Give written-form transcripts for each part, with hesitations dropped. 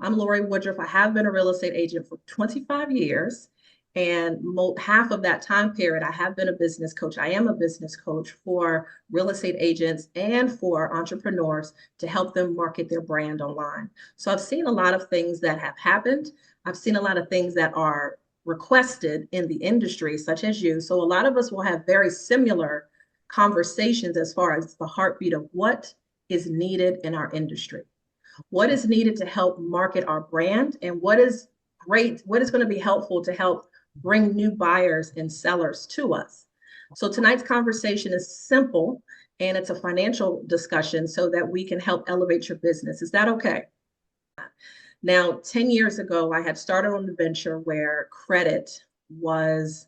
I'm LorieWoodruff. I have been a real estate agent for 25 years. And half of that time period, I have been a business coach. I am a business coach for real estate agents and for entrepreneurs to help them market their brand online. So I've seen a lot of things that have happened. I've seen a lot of things that are requested in the industry, such as you. So a lot of us will have very similar conversations as far as the heartbeat of what is needed in our industry, what is needed to help market our brand, and what is going to be helpful to help bring new buyers and sellers to us. So tonight's conversation is simple and it's a financial discussion so that we can help elevate your business. Is that okay? Now, 10 years ago, I had started on the venture where credit was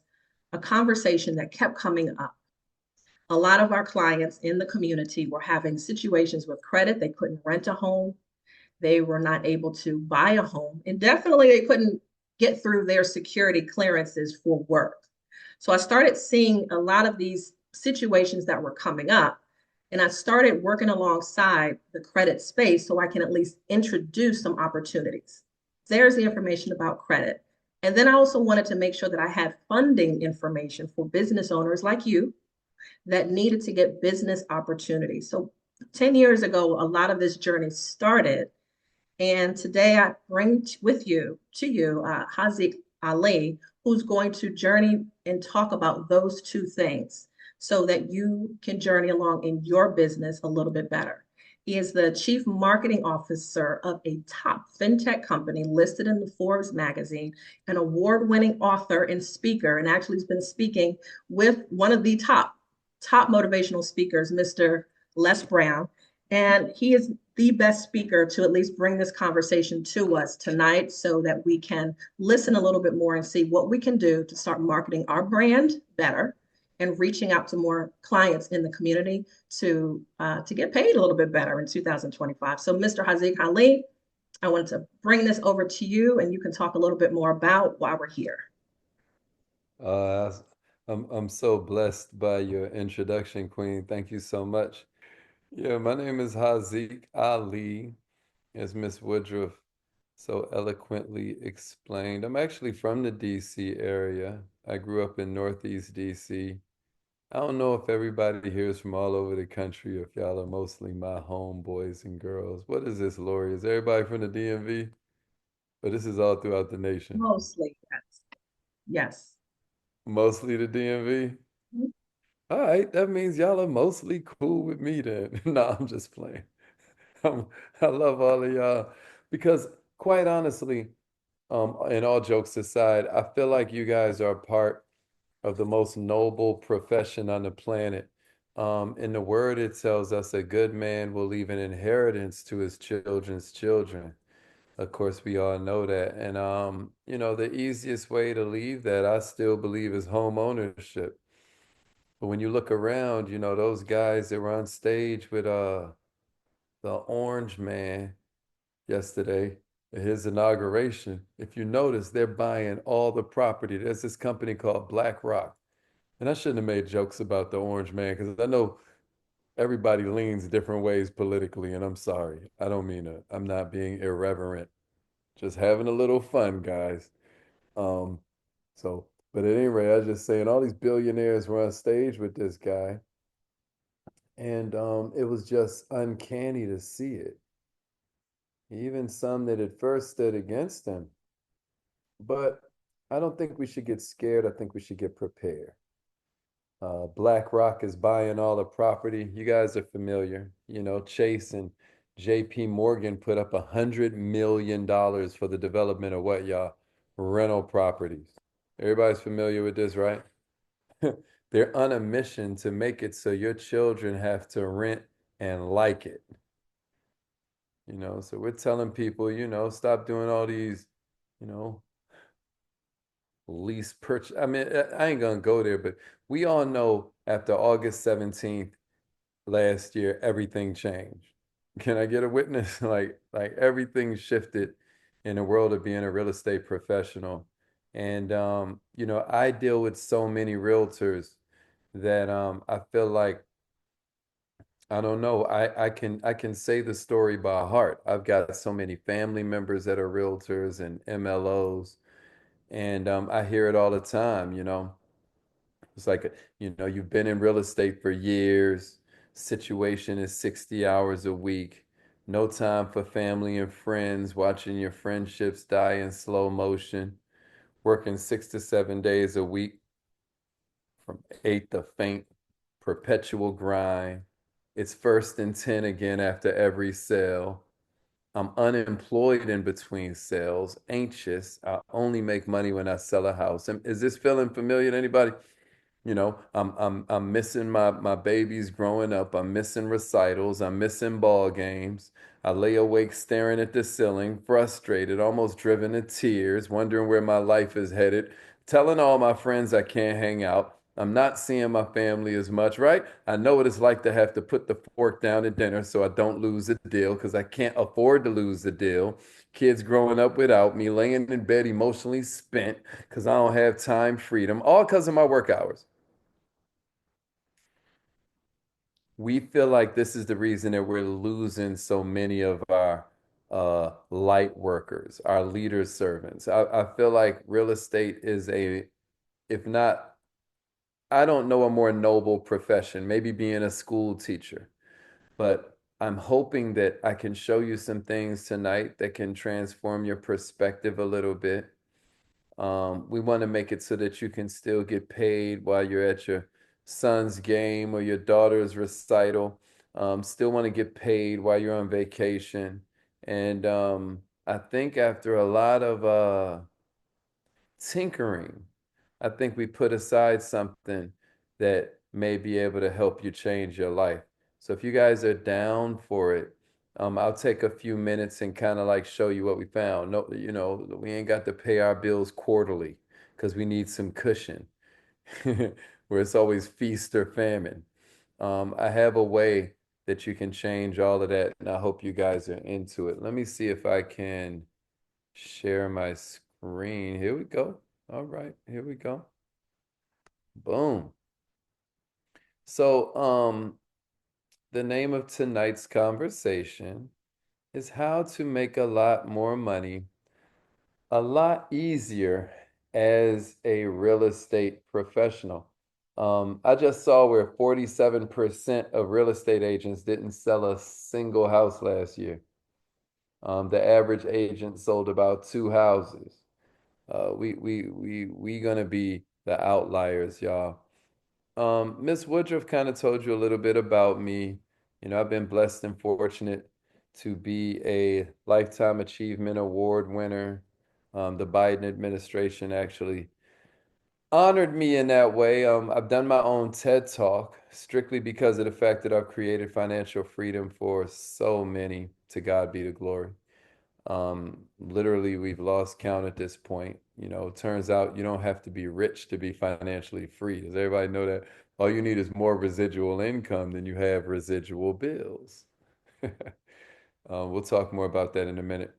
a conversation that kept coming up. A lot of our clients in the community were having situations with credit. They couldn't rent a home. They were not able to buy a home, and definitely they couldn't get through their security clearances for work. So I started seeing a lot of these situations that were coming up, and I started working alongside the credit space so I can at least introduce some opportunities. There's the information about credit. And then I also wanted to make sure that I had funding information for business owners like you that needed to get business opportunities. So 10 years ago, a lot of this journey started. And today I bring with you Haziq Ali, who's going to journey and talk about those two things so that you can journey along in your business a little bit better. He is the chief marketing officer of a top fintech company listed in the Forbes magazine, an award-winning author and speaker, and actually has been speaking with one of the top motivational speakers, Mr. Les Brown. And he is the best speaker to at least bring this conversation to us tonight so that we can listen a little bit more and see what we can do to start marketing our brand better and reaching out to more clients in the community to get paid a little bit better in 2025. So Mr. Haziq Ali, I wanted to bring this over to you and you can talk a little bit more about why we're here. Uh, I'm so blessed by your introduction, Queen. Thank you so much. Yeah, my name is Haziq Ali, as Miss Woodruff so eloquently explained. I'm actually from the DC area. I grew up in Northeast DC. I don't know if everybody here is from all over the country, or if y'all are mostly my homeboys and girls. What is this, Lorie? Is everybody from the DMV? But this is all throughout the nation. Mostly, yes. Yes. Mostly the DMV? All right, that means y'all are mostly cool with me then. No, I'm just playing. Um, I love all of y'all because, quite honestly, and all jokes aside, I feel like you guys are part of the most noble profession on the planet. In the word, it tells us a good man will leave an inheritance to his children's children. Of course, we all know that. And, the easiest way to leave that, I still believe, is home ownership. But when you look around, those guys that were on stage with the Orange Man yesterday at his inauguration, if you notice, they're buying all the property. There's this company called BlackRock. And I shouldn't have made jokes about the Orange Man because I know everybody leans different ways politically, and I'm sorry. I don't mean it. I'm not being irreverent. Just having a little fun, guys. Um, so, but at any rate, I was just saying all these billionaires were on stage with this guy, and it was just uncanny to see it. Even some that at first stood against him. But I don't think we should get scared. I think we should get prepared. BlackRock is buying all the property. You guys are familiar. Chase and JP Morgan put up $100 million for the development of what, y'all? Rental properties. Everybody's familiar with this, right? They're on a mission to make it so your children have to rent and like it. So we're telling people, stop doing all these, you know, lease purchase. I mean, I ain't gonna go there, but we all know after August 17th last year, everything changed. Can I get a witness? Like everything shifted in the world of being a real estate professional. And I deal with so many realtors that I feel like I don't know. I can say the story by heart. I've got so many family members that are realtors and MLOs, and I hear it all the time, you know. It's like, you've been in real estate for years. Situation is 60 hours a week. No time for family and friends, watching your friendships die in slow motion, working 6 to 7 days a week from eight to faint, perpetual grind. It's first and 10 again after every sale. I'm unemployed in between sales, anxious. I only make money when I sell a house. Is this feeling familiar to anybody? I'm missing my babies growing up. I'm missing recitals. I'm missing ball games. I lay awake staring at the ceiling, frustrated, almost driven to tears, wondering where my life is headed, telling all my friends I can't hang out. I'm not seeing my family as much, right? I know what it's like to have to put the fork down at dinner so I don't lose the deal because I can't afford to lose the deal. Kids growing up without me, laying in bed emotionally spent because I don't have time freedom, all because of my work hours. We feel like this is the reason that we're losing so many of our light workers, our leader servants. I feel like real estate is if not, I don't know a more noble profession, maybe being a school teacher, but I'm hoping that I can show you some things tonight that can transform your perspective a little bit. We want to make it so that you can still get paid while you're at your son's game or your daughter's recital. Still want to get paid while you're on vacation. And I think after a lot of tinkering, I think we put aside something that may be able to help you change your life. So if you guys are down for it, I'll take a few minutes and kind of like show you what we found. No, we ain't got to pay our bills quarterly because we need some cushion where it's always feast or famine. I have a way that you can change all of that, and I hope you guys are into it. Let me see if I can share my screen. Here we go. All right, here we go. Boom. So, the name of tonight's conversation is how to make a lot more money a lot easier as a real estate professional. I just saw where 47% of real estate agents didn't sell a single house last year. The average agent sold about two houses. We gonna be the outliers, y'all. Miss Woodruff kind of told you a little bit about me. I've been blessed and fortunate to be a Lifetime Achievement Award winner. The Biden administration actually honored me in that way. I've done my own TED Talk strictly because of the fact that I've created financial freedom for so many. To God be the glory. Literally, we've lost count at this point. It turns out you don't have to be rich to be financially free. Does everybody know that? All you need is more residual income than you have residual bills. We'll talk more about that in a minute.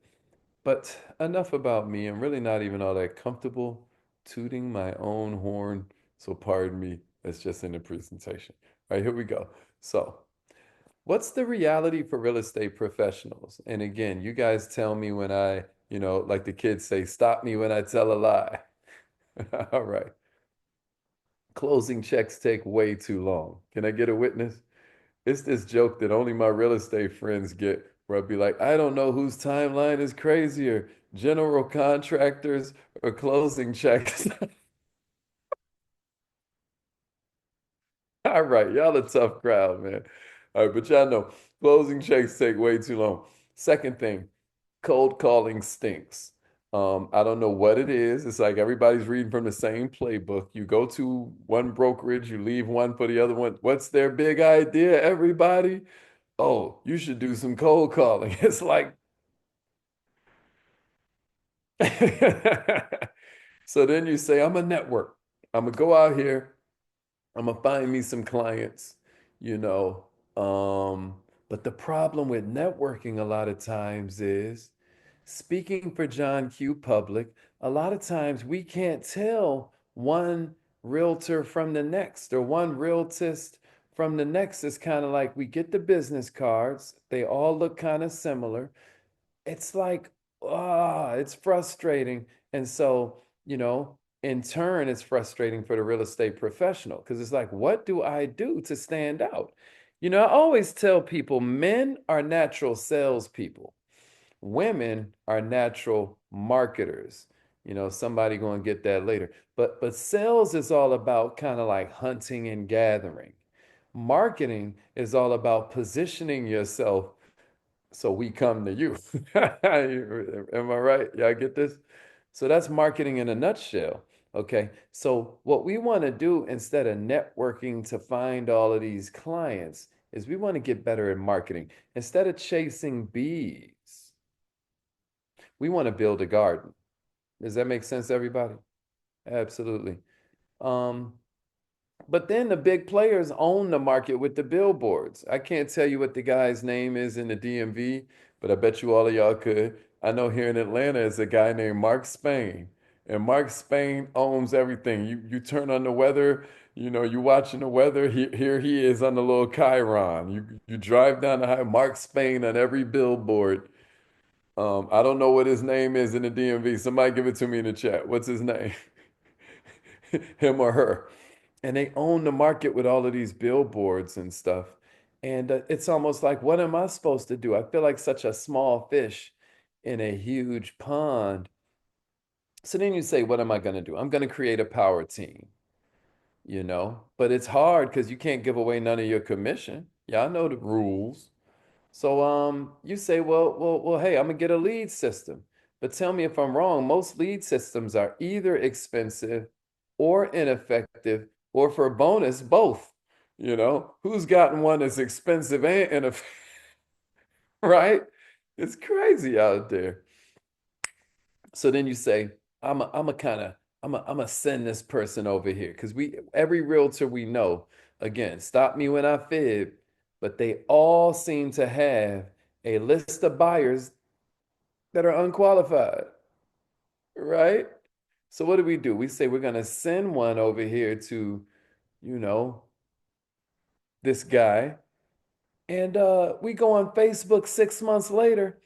But enough about me. I'm really not even all that comfortable tooting my own horn. So pardon me. That's just in the presentation. All right, here we go. So, what's the reality for real estate professionals? And again, you guys tell me when like the kids say, stop me when I tell a lie. All right. Closing checks take way too long. Can I get a witness? It's this joke that only my real estate friends get, where I'd be like, I don't know whose timeline is crazier, general contractors or closing checks. All right, y'all a tough crowd, man. All right, but y'all know closing checks take way too long. Second thing, cold calling stinks. I don't know what it is. It's like everybody's reading from the same playbook. You go to one brokerage, you leave one for the other one. What's their big idea, everybody? Oh, you should do some cold calling. It's like, so then you say, I'm a network. I'm gonna go out here. I'm gonna find me some clients, you know. Um, but the problem with networking a lot of times is, speaking for John Q. Public, a lot of times we can't tell one realtor from the next or one realtist from the next, it's kind of like we get the business cards. They all look kind of similar. It's like, it's frustrating. And so, in turn, it's frustrating for the real estate professional because it's like, what do I do to stand out? I always tell people men are natural salespeople, women are natural marketers. Somebody going to get that later. But sales is all about kind of like hunting and gathering. Marketing is all about positioning yourself so we come to you. Am I right? Y'all get this? So that's marketing in a nutshell. Okay. So what we want to do instead of networking to find all of these clients is we want to get better at marketing. Instead of chasing bees, we want to build a garden. Does that make sense, everybody? Absolutely. Um, but then the big players own the market with the billboards. I can't tell you what the guy's name is in the DMV, but I bet you all of y'all could. I know here in Atlanta is a guy named Mark Spain, and Mark Spain owns everything. You turn on the weather, you watching the weather. Here he is on the little Chiron. You drive down the high, Mark Spain on every billboard. I don't know what his name is in the DMV. Somebody give it to me in the chat. What's his name? Him or her? And they own the market with all of these billboards and stuff. And it's almost like, what am I supposed to do? I feel like such a small fish in a huge pond. So then you say, what am I going to do? I'm going to create a power team, but it's hard because you can't give away none of your commission. Yeah, I know the rules. So you say, well, hey, I'm gonna get a lead system. But tell me if I'm wrong. Most lead systems are either expensive or ineffective, or for a bonus, both. Who's gotten one that's expensive and ineffective, right? It's crazy out there. So then you say, I'm a send this person over here because every realtor we know, again, stop me when I fib, but they all seem to have a list of buyers that are unqualified, right? So what do? We say we're gonna send one over here to, you know, this guy, and we go on Facebook 6 months later,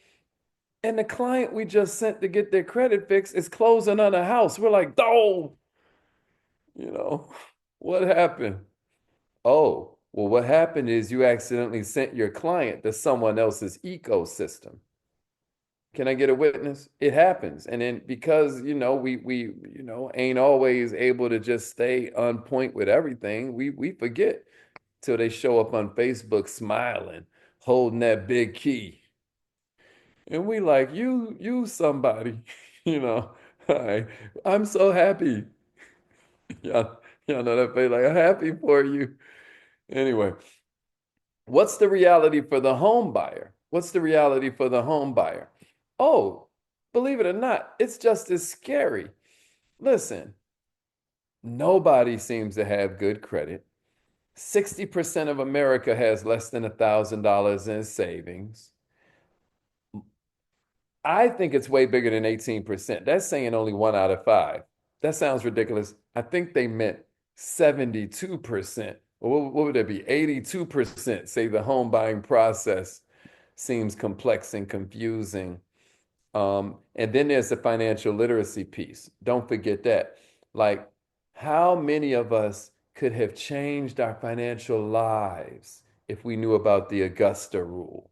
and the client we just sent to get their credit fixed is closing on a house. We're like, oh, you know, what happened? Oh, well, what happened is you accidentally sent your client to someone else's ecosystem. Can I get a witness? It happens. And then because, we ain't always able to just stay on point with everything, we forget till they show up on Facebook smiling, holding that big key. And we like, you somebody, you know. Hi, I'm so happy. Y'all know that face, like, I'm happy for you. Anyway, what's the reality for the home buyer? What's the reality for the home buyer? Oh, believe it or not, it's just as scary. Listen, nobody seems to have good credit. 60% of America has less than $1,000 in savings. I think it's way bigger than 18%. That's saying only one out of five. That sounds ridiculous. I think they meant 72%. What would that be? 82% say the home buying process seems complex and confusing. And then there's the financial literacy piece. Don't forget that. Like, how many of us could have changed our financial lives if we knew about the Augusta rule?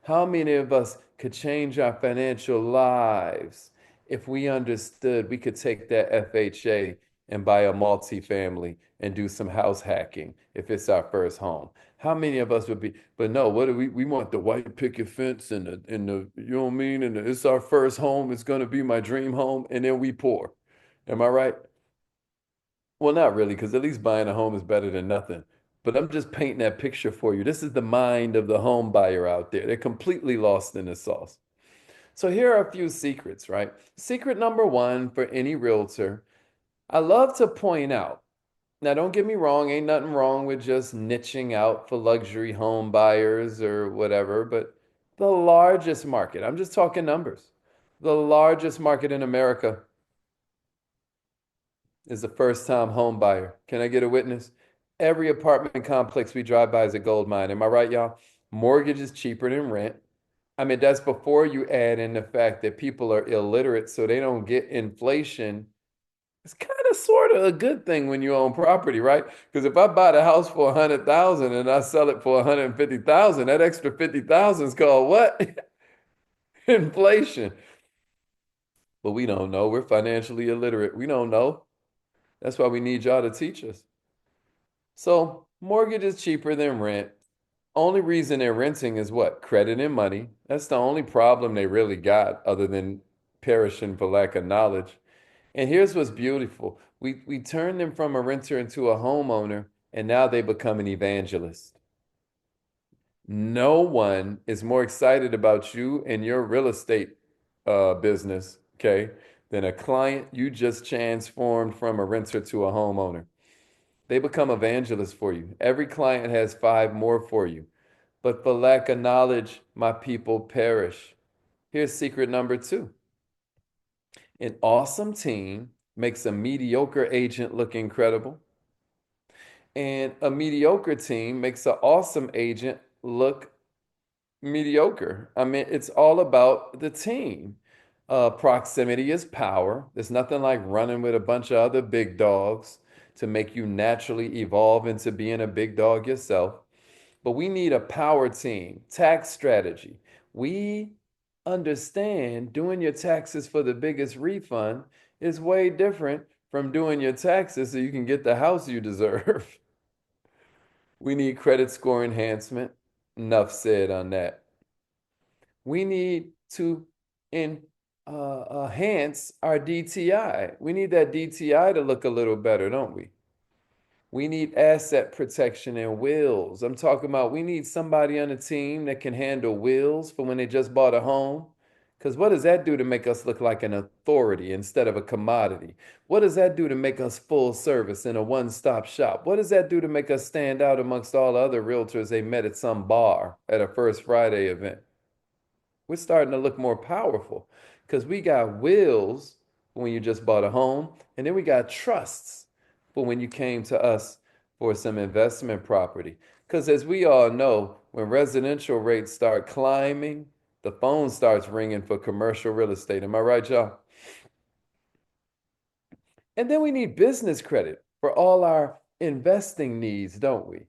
How many of us could change our financial lives if we understood we could take that FHA and buy a multifamily and do some house hacking if it's our first home? How many of us would be, but no, what do we want the white picket fence and the you know what I mean? And it's our first home, it's gonna be my dream home, and then we poor. Am I right? Well, not really, because at least buying a home is better than nothing. But I'm just painting that picture for you. This is the mind of the home buyer out there. They're completely lost in the sauce. So here are a few secrets, right? Secret number one for any realtor. I love to point out, now don't get me wrong, ain't nothing wrong with just niching out for luxury home buyers or whatever, but the largest market, I'm just talking numbers. The largest market in America is a first-time home buyer. Can I get a witness? Every apartment complex we drive by is a gold mine. Am I right, y'all? Mortgage is cheaper than rent. I mean, that's before you add in the fact that people are illiterate, so they don't get inflation. It's kind of sort of a good thing when you own property, right? Because if I buy the house for 100,000 and I sell it for 150,000, that extra 50,000 is called what? Inflation. But we don't know. We're financially illiterate. We don't know. That's why we need y'all to teach us. So mortgage is cheaper than rent. Only reason they're renting is what? Credit and money. That's the only problem they really got other than perishing for lack of knowledge. And here's what's beautiful. We turn them from a renter into a homeowner, and now they become an evangelist. No one is more excited about you and your real estate business, okay, than a client you just transformed from a renter to a homeowner. They become evangelists for you. Every client has five more for you. But for lack of knowledge, my people perish. Here's secret number two. An awesome team makes a mediocre agent look incredible, and a mediocre team makes an awesome agent look mediocre. I mean, it's all about the team. Proximity is power. There's nothing like running with a bunch of other big dogs to make you naturally evolve into being a big dog yourself. But we need a power team, tax strategy. We understand doing your taxes for the biggest refund is way different from doing your taxes so you can get the house you deserve. We need credit score enhancement. Enough said on that. We need to enhance our DTI. We need that DTI to look a little better, don't we? We need asset protection and wills. I'm talking about we need somebody on the team that can handle wills for when they just bought a home. Because what does that do to make us look like an authority instead of a commodity? What does that do to make us full service in a one-stop shop? What does that do to make us stand out amongst all the other realtors they met at some bar at a First Friday event? We're starting to look more powerful because we got wills when you just bought a home, and then we got trusts for when you came to us for some investment property. Because as we all know, when residential rates start climbing, the phone starts ringing for commercial real estate. Am I right, y'all? And then we need business credit for all our investing needs, don't we?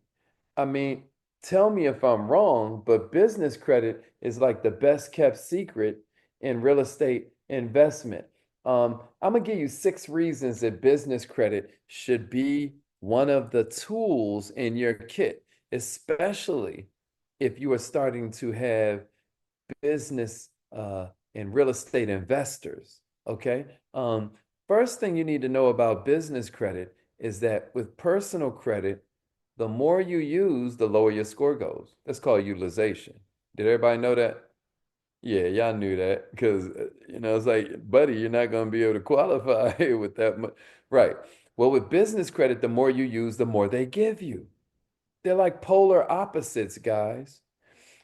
I mean, tell me if I'm wrong, but business credit is like the best kept secret in real estate investment. I'm gonna give you 6 reasons that business credit should be one of the tools in your kit, especially if you are starting to have business and real estate investors. Okay. First thing you need to know about business credit is that with personal credit, the more you use, the lower your score goes. That's called utilization. Did everybody know that? Yeah, y'all knew that because, it's like, buddy, you're not going to be able to qualify with that much. Right. Well, with business credit, the more you use, the more they give you. They're like polar opposites, guys.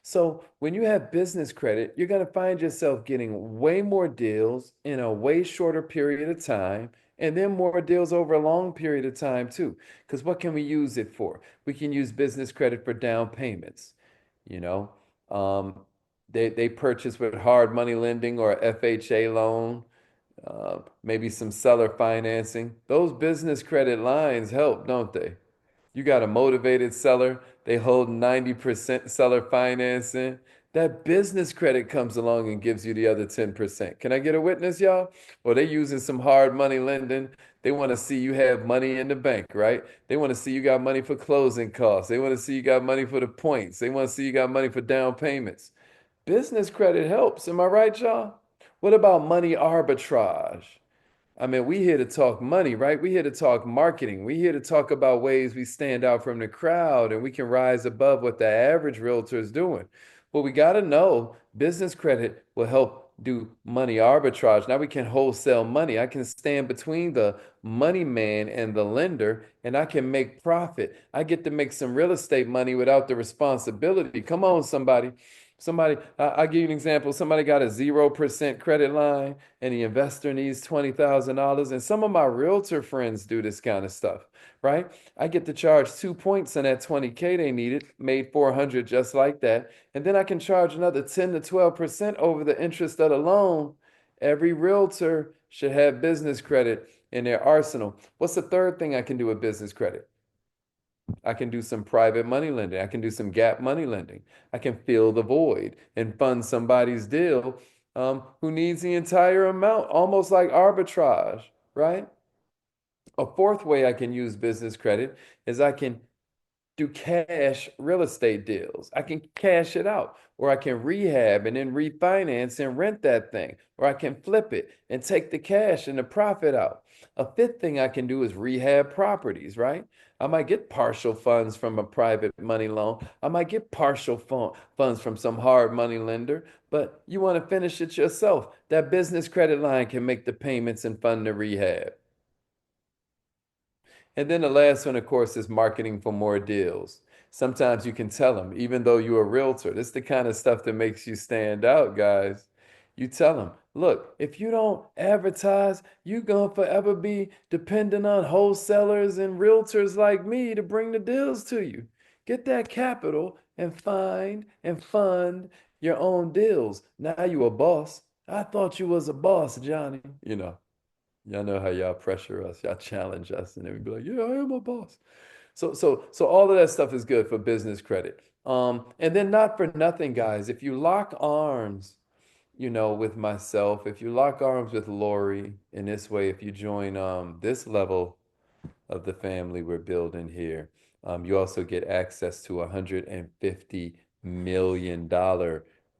So when you have business credit, you're going to find yourself getting way more deals in a way shorter period of time, and then more deals over a long period of time too. Because what can we use it for? We can use business credit for down payments. You know, um, they purchase with hard money lending or FHA loan, maybe some seller financing. Those business credit lines help, don't they? You got a motivated seller, they hold 90% seller financing. That business credit comes along and gives you the other 10%. Can I get a witness, y'all? Or they using some hard money lending. They want to see you have money in the bank, right? They want to see you got money for closing costs. They want to see you got money for the points. They want to see you got money for down payments. Business credit helps. Am I right, y'all? What about money arbitrage? I mean, we here to talk money, right? We here to talk marketing. We here to talk about ways we stand out from the crowd and we can rise above what the average realtor is doing. Well, we got to know business credit will help do money arbitrage. Now we can wholesale money. I can stand between the money man and the lender and I can make profit. I get to make some real estate money without the responsibility. Come on, somebody. Somebody, I'll give you an example. Somebody got a 0% credit line and the investor needs $20,000. And some of my realtor friends do this kind of stuff, right? I get to charge 2 points on that 20K they needed, made 400 just like that. And then I can charge another 10 to 12% over the interest of the loan. Every realtor should have business credit in their arsenal. What's the third thing I can do with business credit? I can do some private money lending. I can do some gap money lending. I can fill the void and fund somebody's deal who needs the entire amount, almost like arbitrage, right? A fourth way I can use business credit is I can do cash real estate deals. I can cash it out, or I can rehab and then refinance and rent that thing, or I can flip it and take the cash and the profit out. A fifth thing I can do is rehab properties, right? I might get partial funds from a private money loan. I might get partial funds from some hard money lender, but you want to finish it yourself. That business credit line can make the payments and fund the rehab. And then the last one, of course, is marketing for more deals. Sometimes you can tell them, even though you're a realtor, this is the kind of stuff that makes you stand out, guys. You tell them, look, if you don't advertise, you're going to forever be dependent on wholesalers and realtors like me to bring the deals to you. Get that capital and find and fund your own deals. Now you a boss. I thought you was a boss, Johnny. Y'all know how y'all pressure us, y'all challenge us, and then we be like, "Yeah, I am a boss." So all of that stuff is good for business credit. And then not for nothing, guys. If you lock arms, with myself, if you lock arms with Lorie in this way, if you join this level of the family we're building here, you also get access to $150 million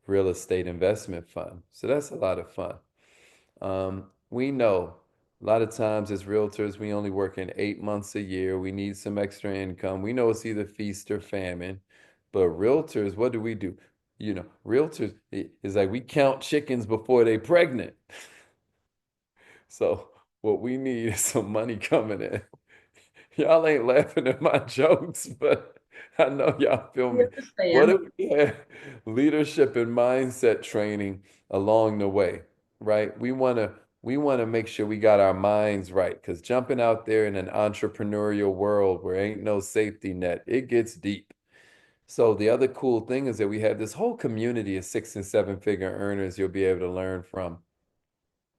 real estate investment fund. So that's a lot of fun. We know a lot of times as realtors, we only work in 8 months a year. We need some extra income. We know it's either feast or famine. But realtors, what do we do? Realtors is like we count chickens before they pregnant. So what we need is some money coming in. Y'all ain't laughing at my jokes, but I know y'all feel We me. What understand. if we had leadership and mindset training along the way, right? We want to make sure we got our minds right because jumping out there in an entrepreneurial world where ain't no safety net, it gets deep. So the other cool thing is that we have this whole community of 6 and 7 figure earners you'll be able to learn from.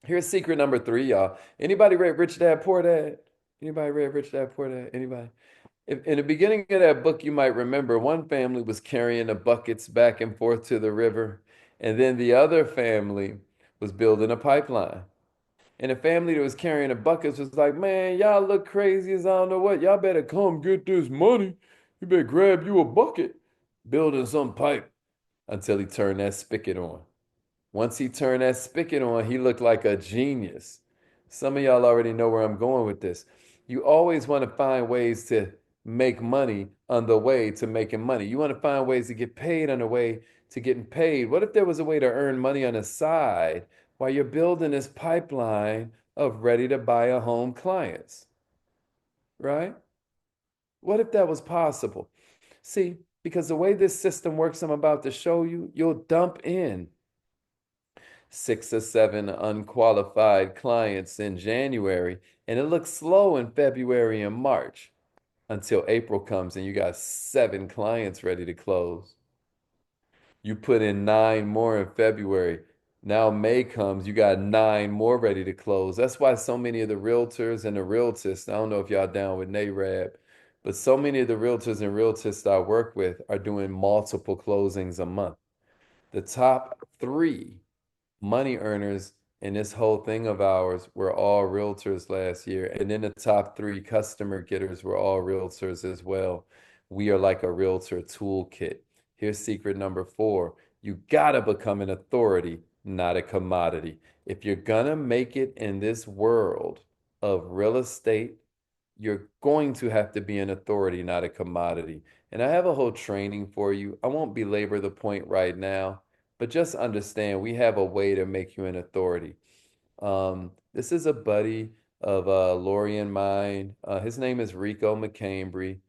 Here's secret number three, y'all. Anybody read Rich Dad Poor Dad? Anybody read Rich Dad Poor Dad? Anybody? In the beginning of that book, you might remember one family was carrying the buckets back and forth to the river, and then the other family was building a pipeline. And the family that was carrying the buckets was like, "Man, y'all look crazy as I don't know what. Y'all better come get this money. You better grab you a bucket, building some pipe," until he turned that spigot on. Once he turned that spigot on, he looked like a genius. Some of y'all already know where I'm going with this. You always want to find ways to make money on the way to making money. You want to find ways to get paid on the way to getting paid. What if there was a way to earn money on the side while you're building this pipeline of ready to buy a home clients, right? What if that was possible? See, because the way this system works, I'm about to show you, you'll dump in 6 or 7 unqualified clients in January, and it looks slow in February and March until April comes and you got 7 clients ready to close. You put in 9 more in February. Now May comes, you got 9 more ready to close. That's why so many of the realtors and the realtists, I don't know if y'all down with NARAB, but so many of the realtors and realtists I work with are doing multiple closings a month. The top 3 money earners in this whole thing of ours were all realtors last year. And then the top 3 customer getters were all realtors as well. We are like a realtor toolkit. Here's secret number 4. You gotta become an authority, not a commodity. If you're gonna make it in this world of real estate, you're going to have to be an authority, not a commodity. And I have a whole training for you. I won't belabor the point right now, but just understand we have a way to make you an authority. This is a buddy of Lorie and mine. His name is Rico McCambry.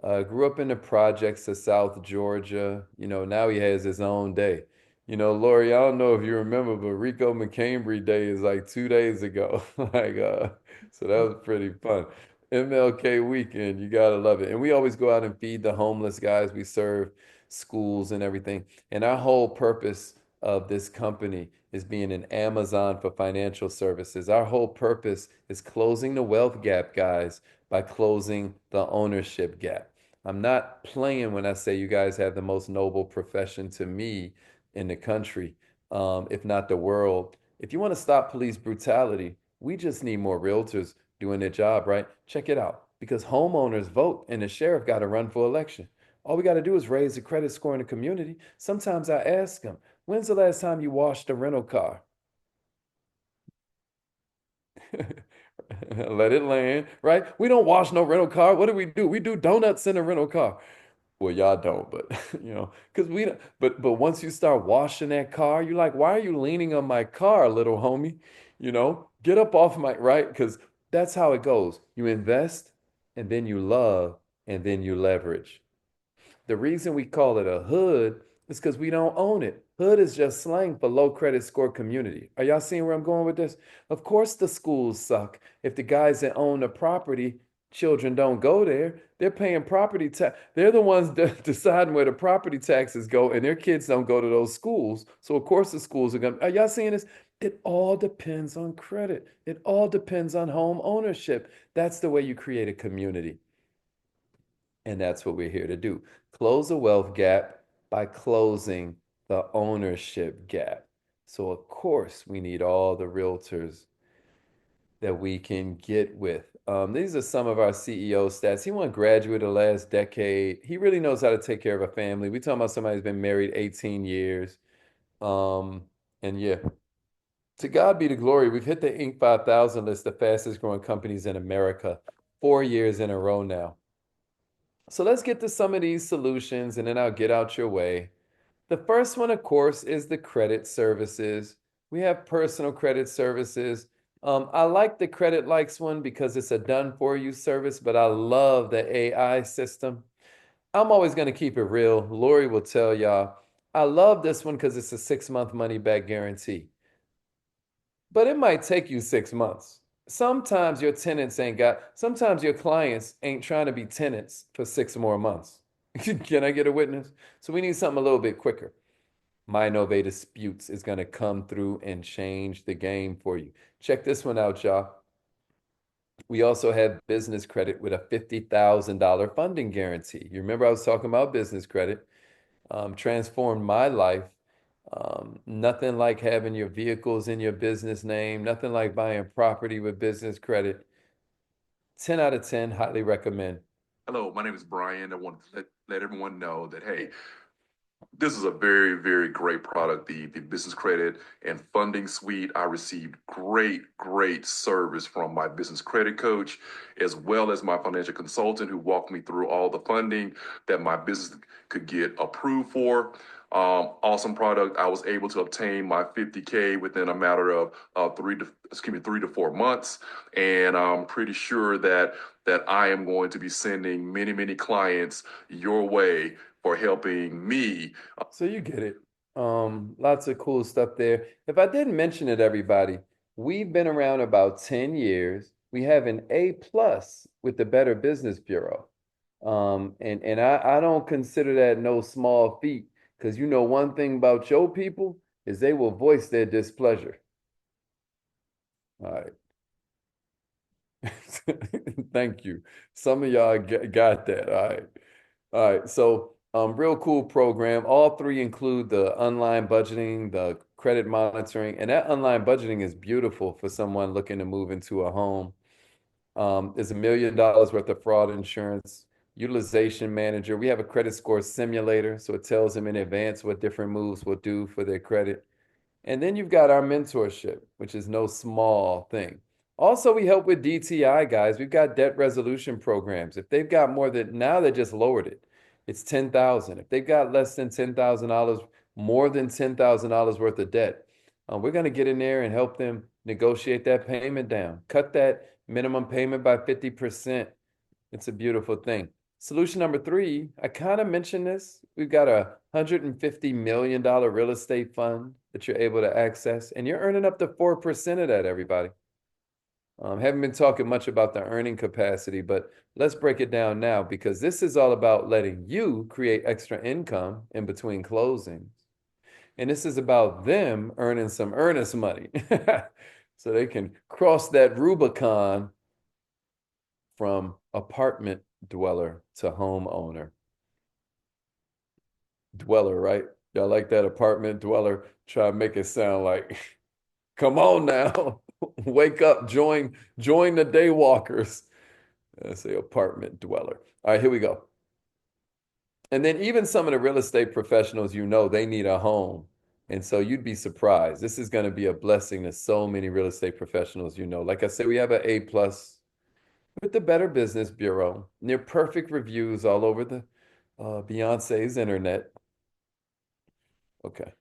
Grew up in the projects of South Georgia. Now he has his own day. Lorie, I don't know if you remember, but Rico McCambry Day is like 2 days ago. So that was pretty fun. MLK weekend, you gotta love it. And we always go out and feed the homeless guys. We serve schools and everything. And our whole purpose of this company is being an Amazon for financial services. Our whole purpose is closing the wealth gap, guys, by closing the ownership gap. I'm not playing when I say you guys have the most noble profession to me in the country, if not the world. If you want to stop police brutality, we just need more realtors doing their job, right? Check it out. Because homeowners vote and the sheriff got to run for election. All we got to do is raise the credit score in the community. Sometimes I ask them, when's the last time you washed a rental car? Let it land, right? We don't wash no rental car. What do? We do donuts in a rental car. Well, y'all don't, but because we don't, but once you start washing that car, you're like, why are you leaning on my car, little homie? Get up off my, right? Because that's how it goes. You invest and then you love and then you leverage. The reason we call it a hood is because we don't own it. Hood is just slang for low credit score community. Are y'all seeing where I'm going with this? Of course, the schools suck. If the guys that own the property, children don't go there, they're paying property tax. They're the ones deciding where the property taxes go, and their kids don't go to those schools. So, of course, the schools are going to. Are y'all seeing this? It all depends on credit, it all depends on home ownership. That's the way you create a community. And that's what we're here to do. Close the wealth gap by closing the ownership gap. So, of course, we need all the realtors that we can get with. These are some of our CEO stats. He won graduate the last decade. He really knows how to take care of a family. We talking about somebody who's been married 18 years. Um, and yeah, to God be the glory. We've hit the Inc. 5000 list, the fastest growing companies in America, 4 years in a row now. So let's get to some of these solutions and then I'll get out your way. The first one, of course, is the credit services. We have personal credit services. I like the Credit Likes one because it's a done for you service, but I love the AI system. I'm always going to keep it real. Lorie will tell y'all. I love this one because it's a 6-month money back guarantee. But it might take you 6 months. Sometimes your tenants ain't got, sometimes your clients ain't trying to be tenants for 6 more months. Can I get a witness? So we need something a little bit quicker. My Novae Disputes is going to come through and change the game for you. Check this one out, y'all. We also have business credit with a $50,000 funding guarantee. You remember I was talking about business credit, transformed my life. Nothing like having your vehicles in your business name, nothing like buying property with business credit. 10 out of 10, highly recommend. Hello, my name is Brian. I want to let everyone know that, hey, this is a very, very great product, the business credit and funding suite. I received great service from my business credit coach, as well as my financial consultant who walked me through all the funding that my business could get approved for. Awesome product. I was able to obtain my 50K within a matter of 3 to 4 months. And I'm pretty sure that I am going to be sending many clients your way for helping me. So you get it. Lots of cool stuff there. If I didn't mention it, everybody, we've been around about 10 years. We have an A plus with the Better Business Bureau. And I don't consider that no small feat because you know one thing about your people is they will voice their displeasure. All right. Thank you. Some of y'all got that. All right. All right. So, real cool program. All three include the online budgeting, the credit monitoring, and that online budgeting is beautiful for someone looking to move into a home. There's $1 million worth of fraud insurance, utilization manager. We have a credit score simulator, so it tells them in advance what different moves will do for their credit. And then you've got our mentorship, which is no small thing. Also, we help with DTI, guys. We've got debt resolution programs. If they've got more than, now they just lowered it. It's 10,000. If they've got less than $10,000, more than $10,000 worth of debt, we're going to get in there and help them negotiate that payment down. Cut that minimum payment by 50%. It's a beautiful thing. Solution number 3, I kind of mentioned this. We've got a $150 million real estate fund that you're able to access, and you're earning up to 4% of that, everybody. Haven't been talking much about the earning capacity, but let's break it down now because this is all about letting you create extra income in between closings. And this is about them earning some earnest money so they can cross that Rubicon from apartment dweller to homeowner. Dweller, right? Y'all like that apartment dweller? Try to make it sound like, come on now, wake up, join the day walkers. I say apartment dweller. All right, here we go. And then even some of the real estate professionals, they need a home. And so you'd be surprised. This is going to be a blessing to so many real estate professionals, Like I said, we have an A+ with the Better Business Bureau. Near perfect reviews all over the Beyonce's internet. Okay,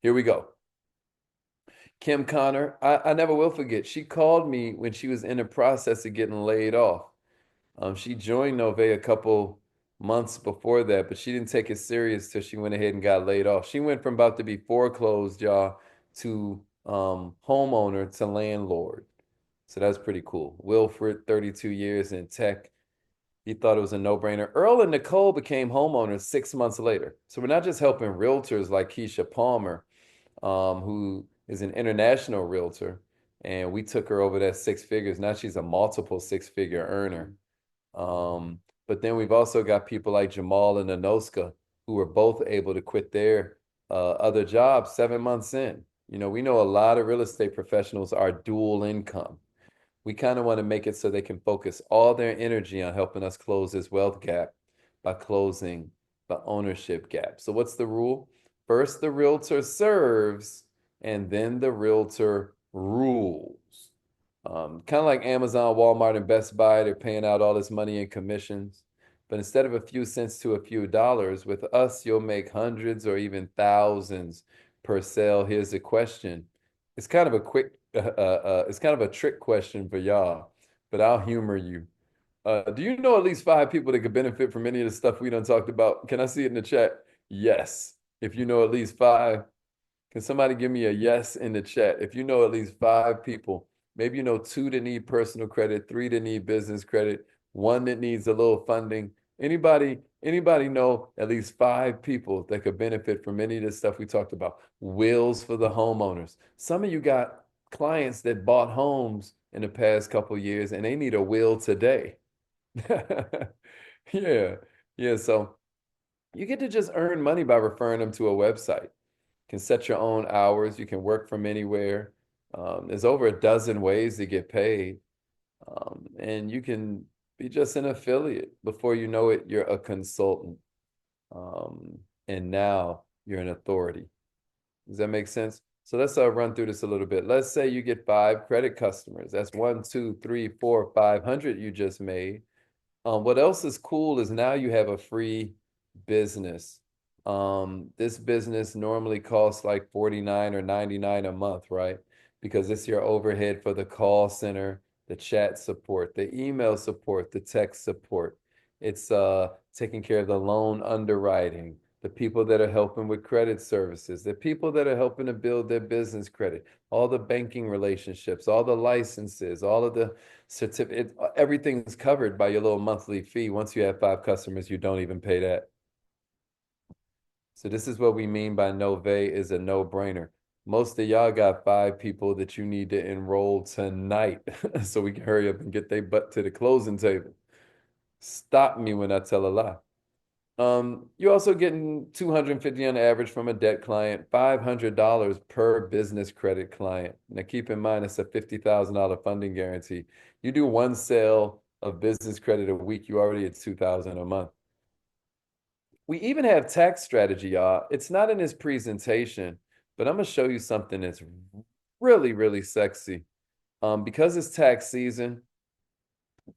here we go. Kim Connor, I never will forget. She called me when she was in the process of getting laid off. She joined Novae a couple months before that, but she didn't take it serious till she went ahead and got laid off. She went from about to be foreclosed, y'all, to homeowner to landlord. So that's pretty cool. Wilfred, 32 years in tech. He thought it was a no-brainer. Earl and Nicole became homeowners 6 months later. So we're not just helping realtors like Keisha Palmer, who is an international realtor, and we took her over that 6 figures. Now she's a multiple 6-figure earner. But then we've also got people like Jamal and Anoska, who were both able to quit their other jobs 7 months in. We know a lot of real estate professionals are dual income. We kind of want to make it so they can focus all their energy on helping us close this wealth gap by closing the ownership gap. So what's the rule? First, the realtor serves, and then the realtor rules. Kind of like Amazon, Walmart, and Best Buy, they're paying out all this money in commissions. But instead of a few cents to a few dollars, with us, you'll make hundreds or even thousands per sale. Here's the question. It's kind of a it's kind of a trick question for y'all, but I'll humor you. Do you know at least 5 people that could benefit from any of the stuff we done talked about? Can I see it in the chat? Yes. If you know at least 5, can somebody give me a yes in the chat? If you know at least 5 people, maybe 2 that need personal credit, 3 that need business credit, 1 that needs a little funding. Anybody know at least 5 people that could benefit from any of this stuff we talked about? Wills for the homeowners. Some of you got clients that bought homes in the past couple of years and they need a will today. Yeah. So you get to just earn money by referring them to a website. You can set your own hours. You can work from anywhere. There's over a dozen ways to get paid. And you can be just an affiliate. Before you know it, you're a consultant. And now you're an authority. Does that make sense? So let's run through this a little bit. Let's say you get 5 credit customers. That's 1, 2, 3, 4, 500 you just made. What else is cool is now you have a free business. This business normally costs like $49 or $99 a month, right? Because it's your overhead for the call center, the chat support, the email support, the text support. It's taking care of the loan underwriting, the people that are helping with credit services, the people that are helping to build their business credit, all the banking relationships, all the licenses, all of the certificates, everything's covered by your little monthly fee. Once you have 5 customers, you don't even pay that. So this is what we mean by Novae is a no-brainer. Most of y'all got 5 people that you need to enroll tonight so we can hurry up and get their butt to the closing table. Stop me when I tell a lie. You're also getting $250 on average from a debt client, $500 per business credit client. Now keep in mind, it's a $50,000 funding guarantee. You do 1 sale of business credit a week, you already at $2,000 a month. We even have tax strategy, y'all. It's not in this presentation, but I'm gonna show you something that's really, really sexy. Because it's tax season,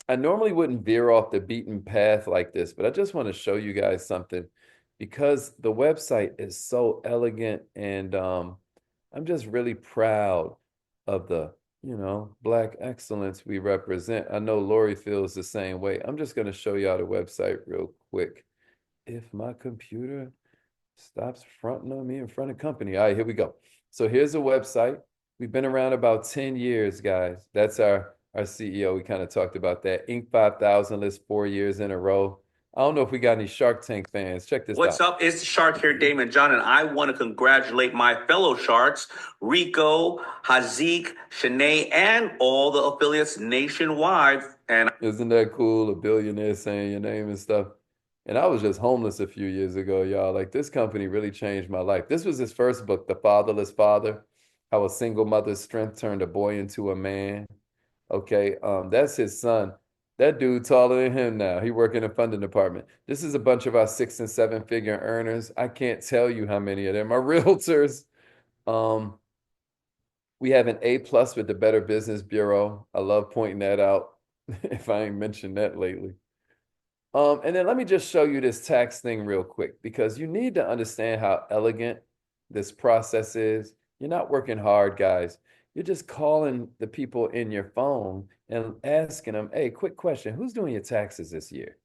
I normally wouldn't veer off the beaten path like this, but I just want to show you guys something because the website is so elegant and I'm just really proud of the, you know, Black excellence we represent. I know Lorie feels the same way. I'm just going to show y'all the website real quick. If my computer stops fronting on me in front of company. All right, here we go. So here's a website. We've been around about 10 years, guys. That's our CEO. We kind of talked about that. Inc. 5000 list 4 years in a row. I don't know if we got any Shark Tank fans. Check this What's out. up? It's the Shark here, Damon John, and I want to congratulate my fellow Sharks, Rico, Hazik, Shanae, and all the affiliates nationwide. And Isn't that cool? A billionaire saying your name and stuff. And I was just homeless a few years ago, y'all. Like, this company really changed my life. This was his first book, The Fatherless Father, How a Single Mother's Strength Turned a Boy into a Man. Okay, that's his son. That dude taller than him now. He work in the funding department. This is a bunch of our 6 and 7 figure earners. I can't tell you how many of them are realtors. We have an A+ with the Better Business Bureau. I love pointing that out if I ain't mentioned that lately. And then let me just show you this tax thing real quick, because you need to understand how elegant this process is. You're not working hard, guys. You're just calling the people in your phone and asking them, hey, quick question, who's doing your taxes this year?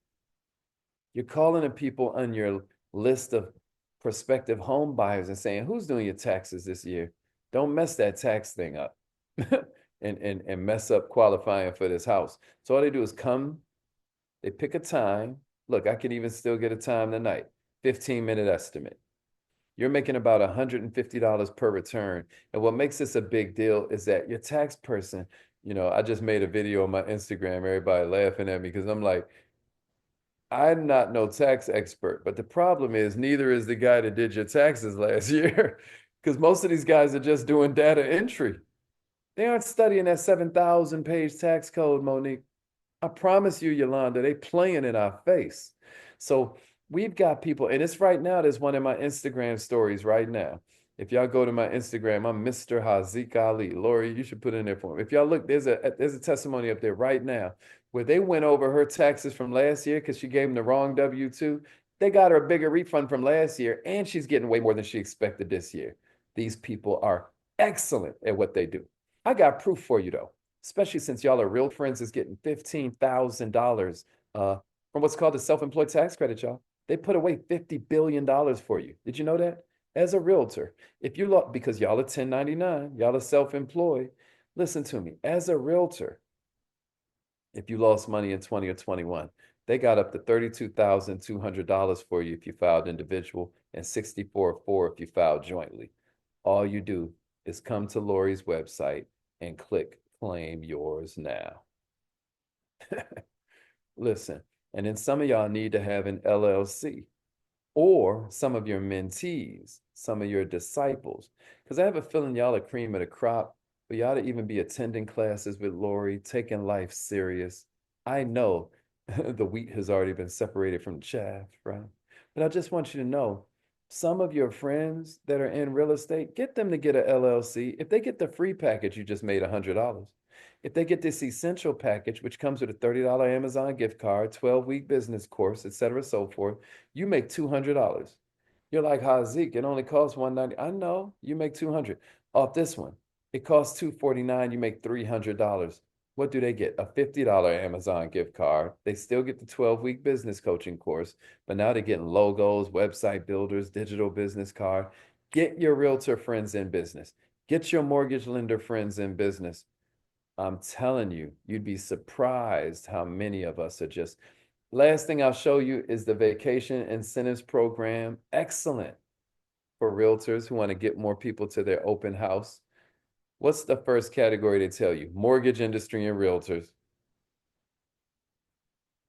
You're calling the people on your list of prospective home buyers and saying, who's doing your taxes this year? Don't mess that tax thing up and mess up qualifying for this house. So all they do is come, they pick a time. Look, I can even still get a time tonight, 15-minute estimate. You're making about $150 per return. And what makes this a big deal is that your tax person, you know, I just made a video on my Instagram, everybody laughing at me because I'm like, I'm not no tax expert, but the problem is neither is the guy that did your taxes last year, because most of these guys are just doing data entry. They aren't studying that 7,000 page tax code, Monique. I promise you, Yolanda, they playing in our face. So we've got people, and it's right now, there's one in my Instagram stories right now. If y'all go to my Instagram, I'm Mr. Hazik Ali. Lorie, you should put in there for him. If y'all look, there's a testimony up there right now where they went over her taxes from last year because she gave them the wrong W-2. They got her a bigger refund from last year, and she's getting way more than she expected this year. These people are excellent at what they do. I got proof for you, though, especially since y'all are real friends, is getting $15,000 from what's called the self-employed tax credit, y'all. They put away $50 billion for you. Did you know that? As a realtor, if you look, because y'all are 1099, y'all are self-employed, listen to me, as a realtor, if you lost money in 20 or 21, they got up to $32,200 for you if you filed individual and $64,400 if you filed jointly. All you do is come to Lorie's website and click claim yours now. Listen, and then some of y'all need to have an LLC, or some of your mentees, some of your disciples, because I have a feeling y'all are cream of the crop, but y'all to even be attending classes with Lorie, taking life serious. I know the wheat has already been separated from the chaff, right? But I just want you to know, some of your friends that are in real estate, get them to get an LLC. If they get the free package, you just made $100. If they get this essential package, which comes with a $30 Amazon gift card, 12-week business course, et cetera, so forth, you make $200. You're like, Hazik, it only costs $190. I know, you make $200. Off this one, it costs $249, you make $300. What do they get? A $50 Amazon gift card. They still get the 12-week business coaching course, but now they're getting logos, website builders, digital business card. Get your realtor friends in business. Get your mortgage lender friends in business. I'm telling you, you'd be surprised how many of us are just. Last thing I'll show you is the vacation incentives program. Excellent for realtors who want to get more people to their open house. What's the first category they tell you? Mortgage industry and realtors.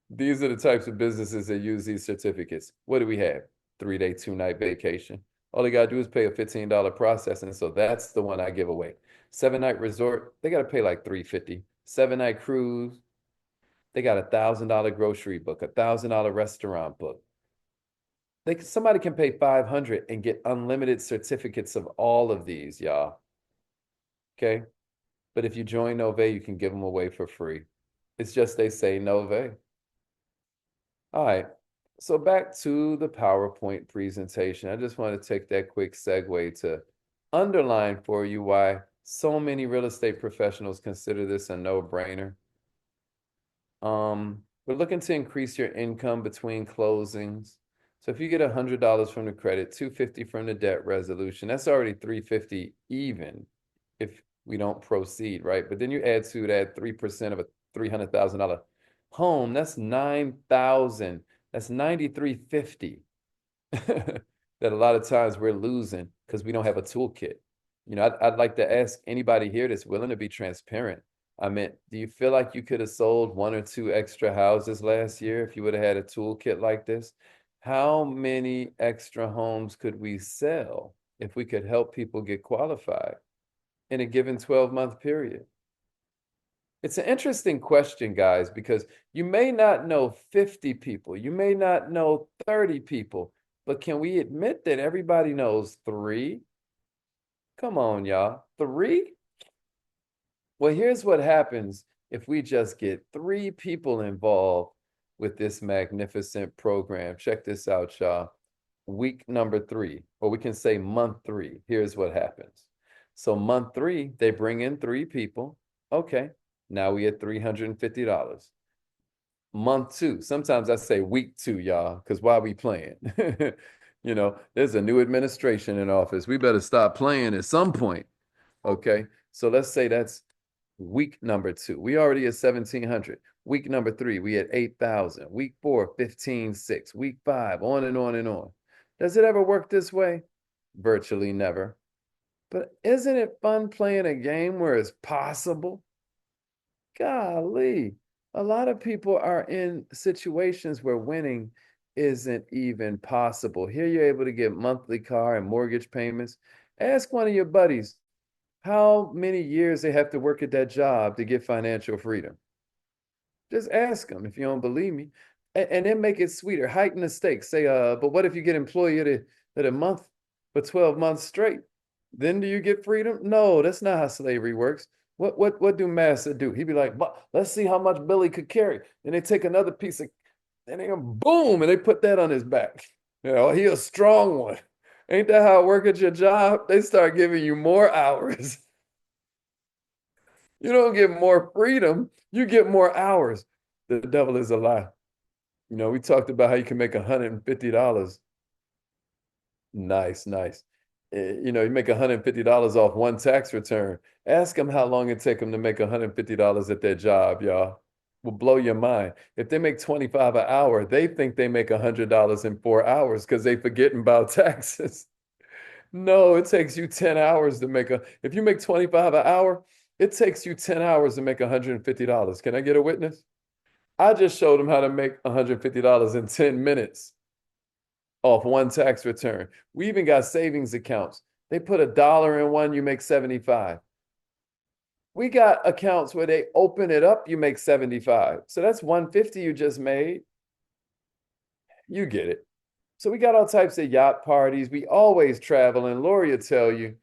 These are the types of businesses that use these certificates. What do we have? 3-day, 2-night vacation. All they got to do is pay a $15 processing. So that's the one I give away. 7-night resort, they got to pay like $350. 7-night cruise, they got a $1,000 grocery book, a $1,000 restaurant book. Somebody can pay $500 and get unlimited certificates of all of these, y'all. Okay? But if you join Novae, you can give them away for free. It's just they say Novae. All right. So back to the PowerPoint presentation. I just want to take that quick segue to underline for you why So many real estate professionals consider this a no-brainer. We're looking to increase your income between closings. So if you get $100 from the credit, $250 from the debt resolution, that's already $350 even if we don't proceed, right? But then you add to that 3% of a $300,000 home, that's $9,000. That's $9,350 that a lot of times we're losing because we don't have a toolkit. You know, I'd like to ask anybody here that's willing to be transparent. I mean, do you feel like you could have sold 1 or 2 extra houses last year if you would have had a toolkit like this? How many extra homes could we sell if we could help people get qualified in a given 12-month period? It's an interesting question, guys, because you may not know 50 people, you may not know 30 people, but can we admit that everybody knows 3? Come on, y'all. 3? Well, here's what happens if we just get 3 people involved with this magnificent program. Check this out, y'all. Week number 3, or we can say month 3. Here's what happens. So month 3, they bring in 3 people. Okay, now we at $350. Month 2, sometimes I say week 2, y'all, because why we playing? You know, there's a new administration in office. We better stop playing at some point. Okay, so let's say that's week number 2. We already at 1,700. Week number 3, we at 8,000. Week 4, 15,600. Week 5, on and on and on. Does it ever work this way? Virtually never. But isn't it fun playing a game where it's possible? Golly, a lot of people are in situations where winning isn't even possible. Here you're able to get monthly car and mortgage payments. Ask one of your buddies how many years they have to work at that job to get financial freedom. Just ask them if you don't believe me. And then make it sweeter. Heighten the stakes. Say, but what if you get employee of the month for 12 months straight? Then do you get freedom? No, that's not how slavery works. What do Massa do? He'd be like, let's see how much Billy could carry. And they take another piece of, and they go boom, and they put that on his back. You know, he a strong one. Ain't that how it work at your job? They start giving you more hours. You don't get more freedom, you get more hours. The devil is a lie. You know, we talked about how you can make $150. Nice. You know, you make $150 off one tax return. Ask them how long it take them to make $150 at their job, y'all. Will blow your mind. If they make $25 an hour, they think they make $100 in 4 hours because they forgetting about taxes. No, it takes you 10 hours to make if you make $25 an hour, it takes you 10 hours to make $150. Can I get a witness? I just showed them how to make $150 in 10 minutes off one tax return. We even got savings accounts. They put $1 in one, you make 75. We got accounts where they open it up, you make 75. So that's 150 you just made. You get it. So we got all types of yacht parties. We always travel, and Lorie will tell you,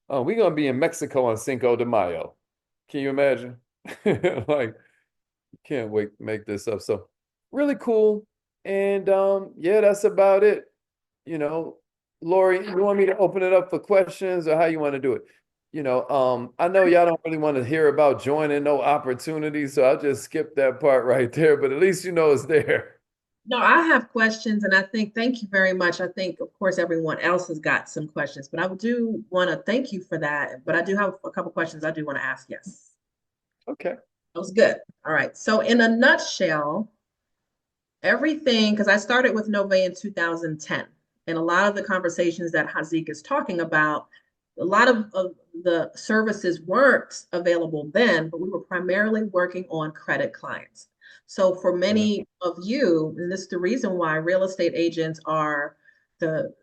oh, we're going to be in Mexico on Cinco de Mayo. Can you imagine? Like, can't wait to make this up. So really cool. And yeah, that's about it. You know, Lorie, you want me to open it up for questions or how you want to do it? You know, I know y'all don't really want to hear about joining no opportunities, so I'll just skip that part right there, but at least you know it's there. No, I have questions, and I think, thank you very much. I think, of course, everyone else has got some questions, but I do want to thank you for that. But I do have a couple questions I do want to ask. Yes. Okay. That was good. All right. So in a nutshell, everything, because I started with Novae in 2010, and a lot of the conversations that Haziq is talking about, a lot of the services weren't available then, but we were primarily working on credit clients. So for many of you, and this is the reason why real estate agents are the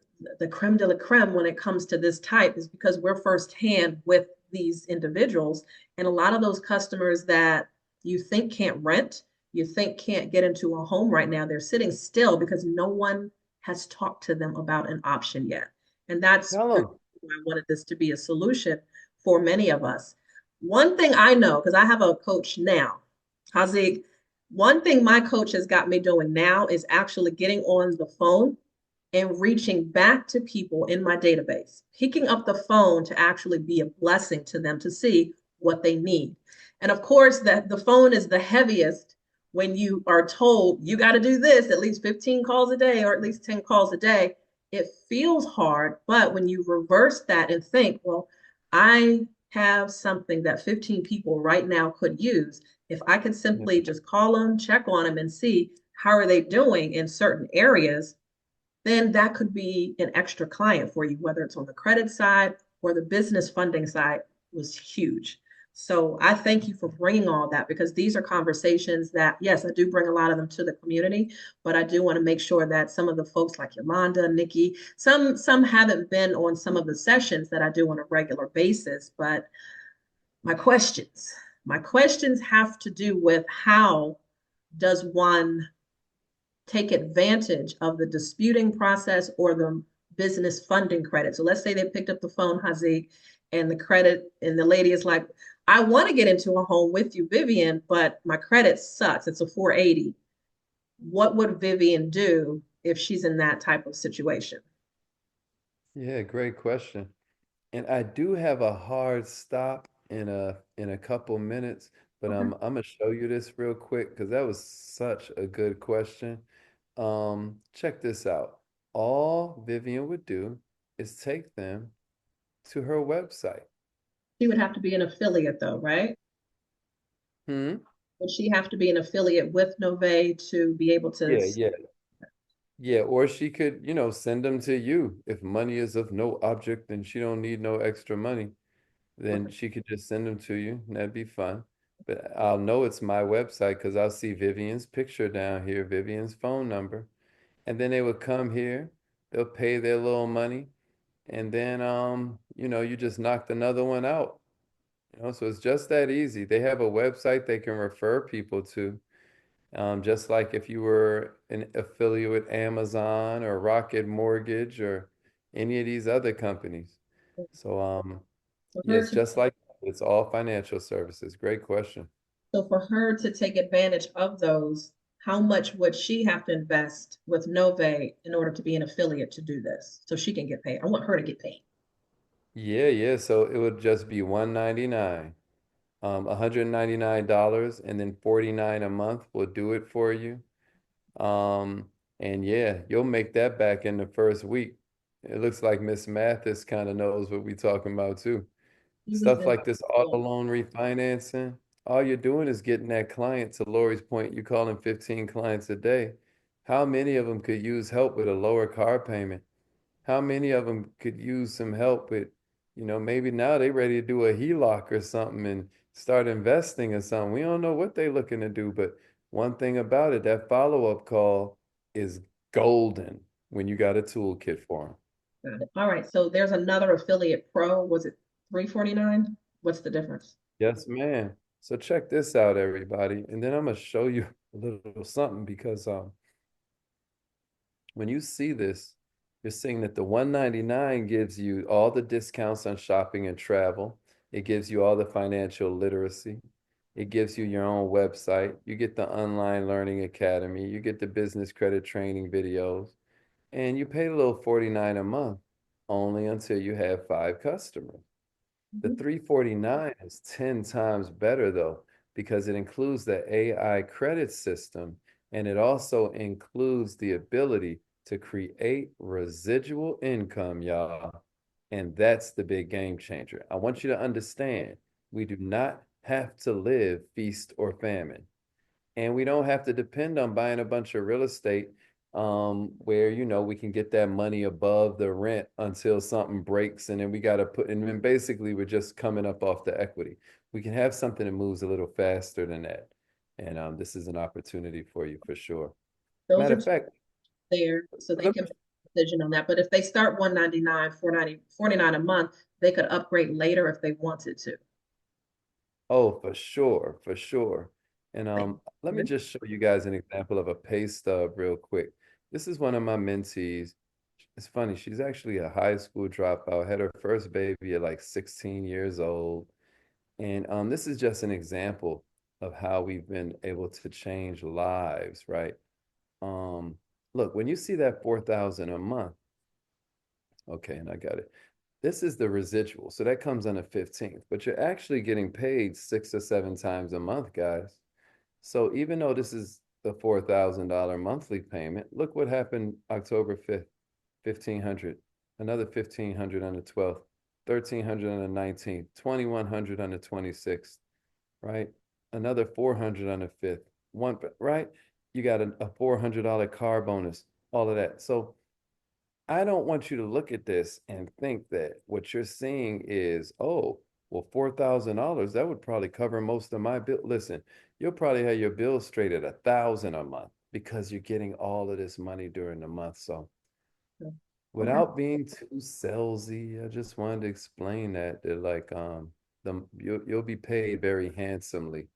creme de la creme when it comes to this type, is because we're firsthand with these individuals. And a lot of those customers that you think can't rent, you think can't get into a home right now, they're sitting still because no one has talked to them about an option yet. And that's why I wanted this to be a solution for many of us. One thing I know, because I have a coach now, Haziq, one thing my coach has got me doing now is actually getting on the phone and reaching back to people in my database, picking up the phone to actually be a blessing to them to see what they need. And of course, that the phone is the heaviest when you are told you got to do this at least 15 calls a day or at least 10 calls a day. It feels hard, but when you reverse that and think, well, I have something that 15 people right now could use. If I could simply just call them, check on them, and see how are they doing in certain areas, then that could be an extra client for you, whether it's on the credit side or the business funding side was huge. So I thank you for bringing all that, because these are conversations that, yes, I do bring a lot of them to the community, but I do want to make sure that some of the folks like Yolanda, Nikki, some haven't been on some of the sessions that I do on a regular basis. But my questions, my questions have to do with how does one take advantage of the disputing process or the business funding credit. So let's say they picked up the phone, Haziq, and the credit, and the lady is like, I want to get into a home with you, Vivian, but my credit sucks. It's a 480. What would Vivian do if she's in that type of situation? Yeah, great question. And I do have a hard stop in a couple minutes, but Okay. I'm gonna show you this real quick because that was such a good question. Check this out. All Vivian would do is take them to her website. She would have to be an affiliate though, right? Hmm? Would she have to be an affiliate with Novae to be able to? Yeah, yeah. Yeah, or she could, send them to you. If money is of no object and she don't need no extra money, then Okay. she could just send them to you, and that'd be fun. But I'll know it's my website because I'll see Vivian's picture down here, Vivian's phone number. And then they would come here, they'll pay their little money, and then you just knocked another one out. So it's just that easy. They have a website they can refer people to. Just like if you were an affiliate with Amazon or Rocket Mortgage or any of these other companies. So For yeah, her it's to just like it's all financial services. Great question. So for her to take advantage of those, how much would she have to invest with Novae in order to be an affiliate to do this? So she can get paid. I want her to get paid. Yeah, yeah. So it would just be 199, $199, and then 49 a month will do it for you. Um, and yeah, you'll make that back in the first week. It looks like Miss Mathis kind of knows what we're talking about too. She was Stuff in like this auto loan refinancing, all you're doing is getting that client. To Lori's point, you call them 15 clients a day. How many of them could use help with a lower car payment? How many of them could use some help with, maybe now they ready to do a HELOC or something and start investing or something. We don't know what they looking to do, but one thing about it, that follow-up call is golden when you got a toolkit for them. Got it. All right. So there's another affiliate pro. Was it 349? What's the difference? Yes, ma'am. So check this out, everybody. And then I'm gonna show you a little something because when you see this, you're seeing that the 199 gives you all the discounts on shopping and travel. It gives you all the financial literacy. It gives you your own website. You get the online learning academy. You get the business credit training videos. And you pay a little 49 a month only until you have 5 customers. The Mhm. 349 is 10 times better though, because it includes the AI credit system and it also includes the ability to create residual income, y'all. And that's the big game changer. I want you to understand we do not have to live feast or famine. And we don't have to depend on buying a bunch of real estate where we can get that money above the rent until something breaks and then we got to put, and then basically we're just coming up off the equity. We can have something that moves a little faster than that. And this is an opportunity for you for sure. Those Matter are of two fact, there, so they let can me- make a decision on that. But if they start 199, 490, 49 a month, they could upgrade later if they wanted to. oh, for sure, for sure. And Like, let me just show you guys an example of a pay stub real quick. This is one of my mentees. It's funny, she's actually a high school dropout, had her first baby at like 16 years old. And this is just an example of how we've been able to change lives, right? Um, look, when you see that 4,000 a month, okay, and I got it. This is the residual. So that comes on the 15th, but you're actually getting paid 6 or 7 times a month, guys. So even though this is the $4,000 monthly payment, look what happened October 5th, 1,500, another 1,500 on the 12th, 1,300 on the 19th, 2,100 on the 26th, right? Another 400 on the 5th, right? You got a $400 car bonus, all of that. So I don't want you to look at this and think that what you're seeing is, oh, well, $4,000, that would probably cover most of my bill. Listen, you'll probably have your bills straight at 1,000 a month because you're getting all of this money during the month. So without being too salesy, I just wanted to explain that like you'll be paid very handsomely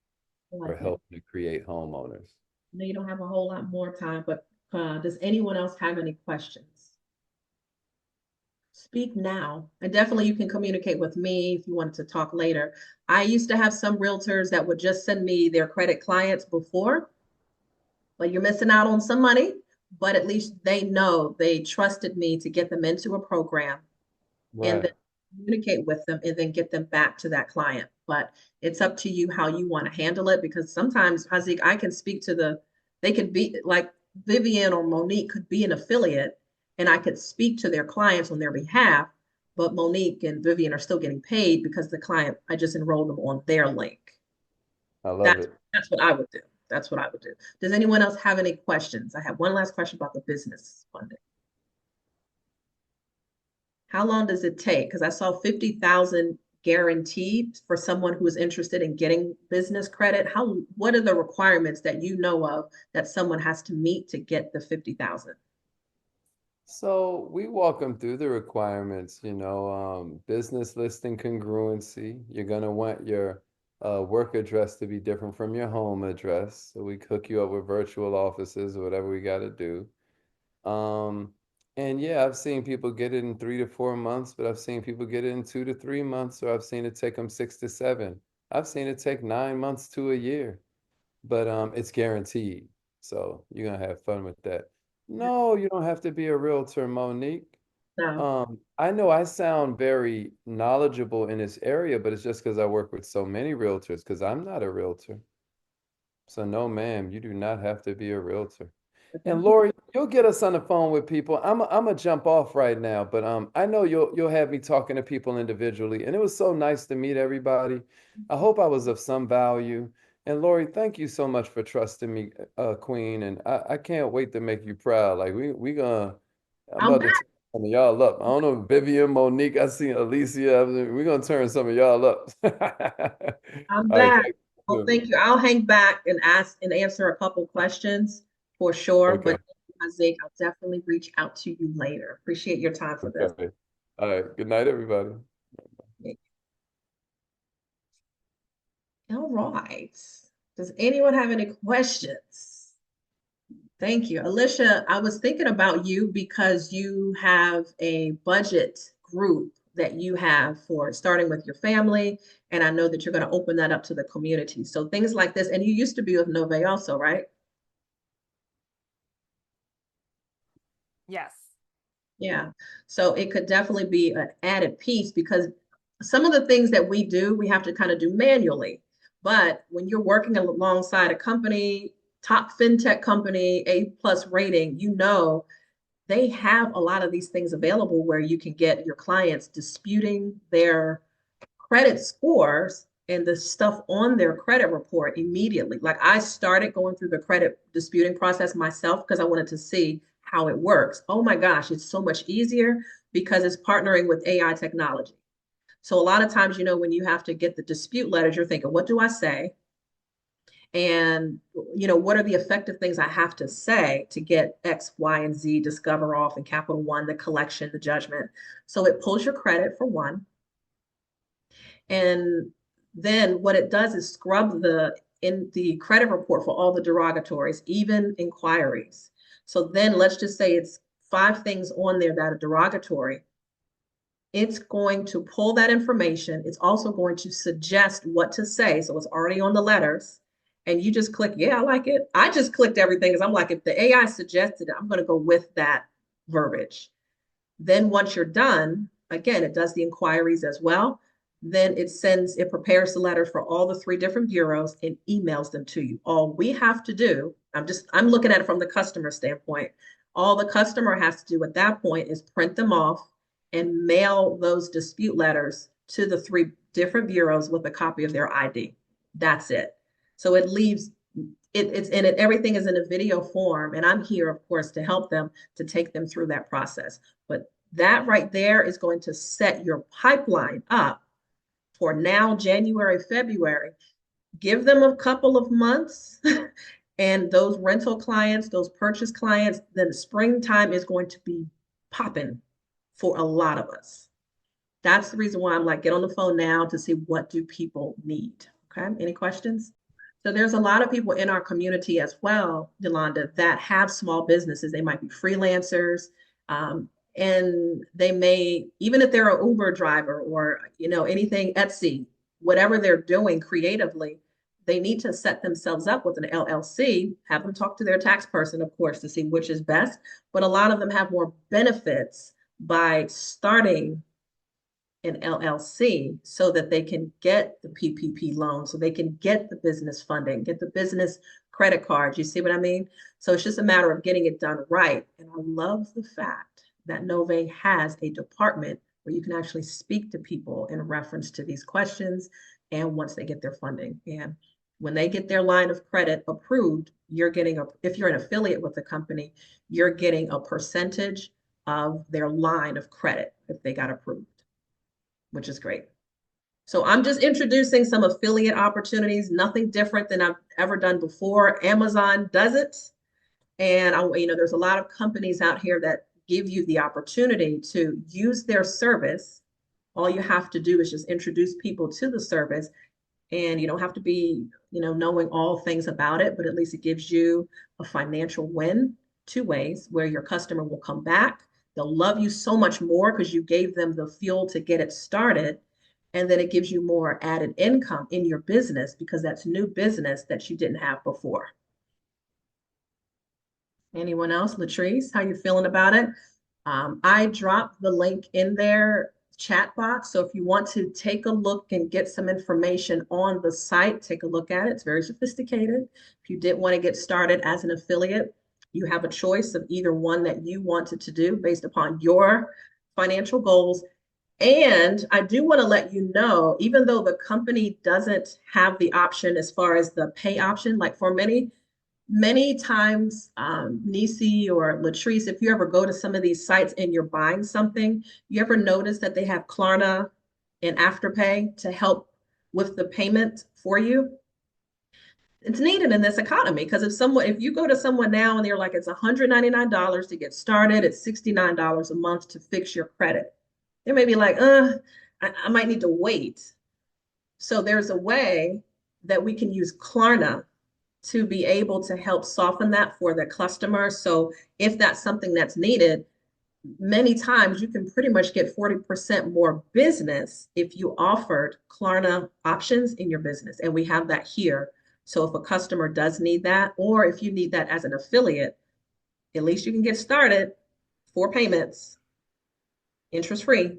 for helping to create homeowners. I know you don't have a whole lot more time, but does anyone else have any questions? Speak now. And definitely you can communicate with me if you wanted to talk later. I used to have some realtors that would just send me their credit clients before, but you're missing out on some money, but at least they know they trusted me to get them into a program and then communicate with them and then get them back to that client. But it's up to you how you want to handle it, because sometimes, Hazik, I can speak to they could be like Vivian or Monique could be an affiliate and I could speak to their clients on their behalf, but Monique and Vivian are still getting paid because the client, I just enrolled them on their link. I love it. That's what I would do. That's what I would do. Does anyone else have any questions? I have one last question about the business funding. How long does it take? Because I saw 50,000 guaranteed for someone who is interested in getting business credit. What are the requirements that you know of that someone has to meet to get the 50,000? So we walk them through the requirements, business listing congruency. You're going to want your work address to be different from your home address. So we hook you up with virtual offices or whatever we got to do. And yeah, I've seen people get it in 3 to 4 months, but I've seen people get it in 2 to 3 months, or I've seen it take them 6 to 7. I've seen it take 9 months to a year, but it's guaranteed. So you're going to have fun with that. No, you don't have to be a realtor, Monique. No. I know I sound very knowledgeable in this area, but it's just because I work with so many realtors, because I'm not a realtor. So no, ma'am, you do not have to be a realtor. And Lorie, you'll get us on the phone with people. I'm gonna jump off right now, but I know you'll have me talking to people individually. And it was so nice to meet everybody. I hope I was of some value. And Lorie, thank you so much for trusting me, Queen. And I can't wait to make you proud. Like I'm about to turn some of y'all up. I don't know, Vivian, Monique, I see Alicia. We're gonna turn some of y'all up. I'm All right, back. Well, thank you. I'll hang back and ask and answer a couple questions for sure. Okay. But Isaac, I'll definitely reach out to you later. Appreciate your time for this. Okay. All right. Good night, everybody. All right. Does anyone have any questions? Thank you. Alicia, I was thinking about you because you have a budget group that you have for starting with your family. And I know that you're going to open that up to the community. So things like this, and you used to be with Novae also, right? Yes. Yeah. So it could definitely be an added piece, because some of the things that we do, we have to kind of do manually. But when you're working alongside a company, top fintech company, A+ rating, they have a lot of these things available where you can get your clients disputing their credit scores and the stuff on their credit report immediately. Like I started going through the credit disputing process myself because I wanted to see how it works. Oh my gosh, it's so much easier because it's partnering with AI technology. So a lot of times, when you have to get the dispute letters, you're thinking, what do I say? And, what are the effective things I have to say to get X, Y, and Z, Discover off, and Capital One, the collection, the judgment. So it pulls your credit for one. And then what it does is scrub in the credit report for all the derogatories, even inquiries. So then let's just say it's 5 things on there that are derogatory. It's going to pull that information. It's also going to suggest what to say. So it's already on the letters. and you just click, yeah, I like it. I just clicked everything because I'm like, if the AI suggested it, I'm going to go with that verbiage. Then once you're done, again, it does the inquiries as well. Then it prepares the letters for all the 3 different bureaus and emails them to you. All we have to do, I'm looking at it from the customer standpoint. All the customer has to do at that point is print them off and mail those dispute letters to the 3 different bureaus with a copy of their ID. That's it. So it leaves it's in it, everything is in a video form, and I'm here, of course, to help them to take them through that process. But that right there is going to set your pipeline up for now, January, February. Give them a couple of months and those rental clients, those purchase clients, then springtime is going to be popping for a lot of us. That's the reason why I'm like, get on the phone now to see what do people need. Okay, any questions? So there's a lot of people in our community as well, Yolanda, that have small businesses. They might be freelancers, and they may, even if they're an Uber driver or anything, Etsy, whatever they're doing creatively, they need to set themselves up with an LLC, have them talk to their tax person, of course, to see which is best. But a lot of them have more benefits by starting an LLC so that they can get the PPP loan, so they can get the business funding, get the business credit cards. You see what I mean? So it's just a matter of getting it done right. And I love the fact that Novae has a department where you can actually speak to people in reference to these questions and once they get their funding. And when they get their line of credit approved, you're getting if you're an affiliate with the company, you're getting a percentage of their line of credit if they got approved, which is great. So I'm just introducing some affiliate opportunities, nothing different than I've ever done before. Amazon does it. And there's a lot of companies out here that give you the opportunity to use their service. All you have to do is just introduce people to the service, and you don't have to be, knowing all things about it, but at least it gives you a financial win 2 ways, where your customer will come back. They'll love you so much more because you gave them the fuel to get it started. And then it gives you more added income in your business because that's new business that you didn't have before. Anyone else? Latrice, how you feeling about it? I dropped the link in their chat box. So if you want to take a look and get some information on the site, take a look at it. It's very sophisticated. If you did want to get started as an affiliate, you have a choice of either one that you wanted to do based upon your financial goals. And I do want to let you know, even though the company doesn't have the option as far as the pay option, like for many times, Nisi or Latrice, if you ever go to some of these sites and you're buying something, you ever notice that they have Klarna and Afterpay to help with the payment for you? It's needed in this economy because if you go to someone now and they're like, it's $199 to get started, it's $69 a month to fix your credit. They may be like, I might need to wait. So there's a way that we can use Klarna to be able to help soften that for the customer. So if that's something that's needed, many times you can pretty much get 40% more business if you offered Klarna options in your business. And we have that here. So if a customer does need that, or if you need that as an affiliate, at least you can get started, 4 payments, interest-free,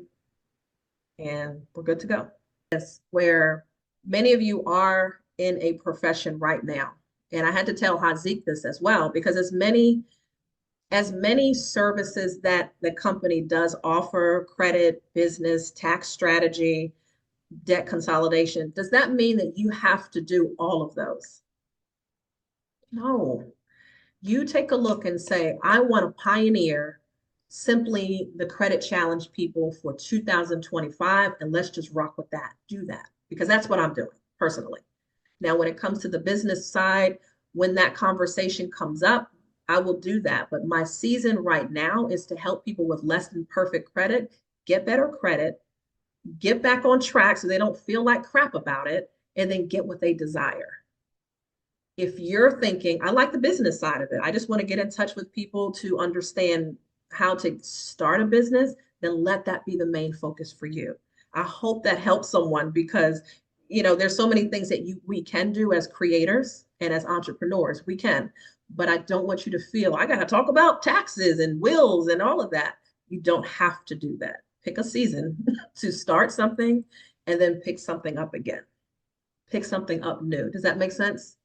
and we're good to go. Yes, where many of you are in a profession right now. And I had to tell Hazik this as well, because as many services that the company does offer, credit, business, tax strategy, debt consolidation, does that mean that you have to do all of those? No. You take a look and say, I want to pioneer simply the credit challenge people for 2025, and let's just rock with that. Do that, because that's what I'm doing personally. Now, when it comes to the business side, when that conversation comes up, I will do that. But my season right now is to help people with less than perfect credit get better credit, get back on track so they don't feel like crap about it, and then get what they desire. If you're thinking, I like the business side of it, I just want to get in touch with people to understand how to start a business, then let that be the main focus for you. I hope that helps someone, because there's so many things that we can do as creators and as entrepreneurs. We can, but I don't want you to feel I got to talk about taxes and wills and all of that. You don't have to do that. Pick a season to start something and then pick something up again. Pick something up new. Does that make sense?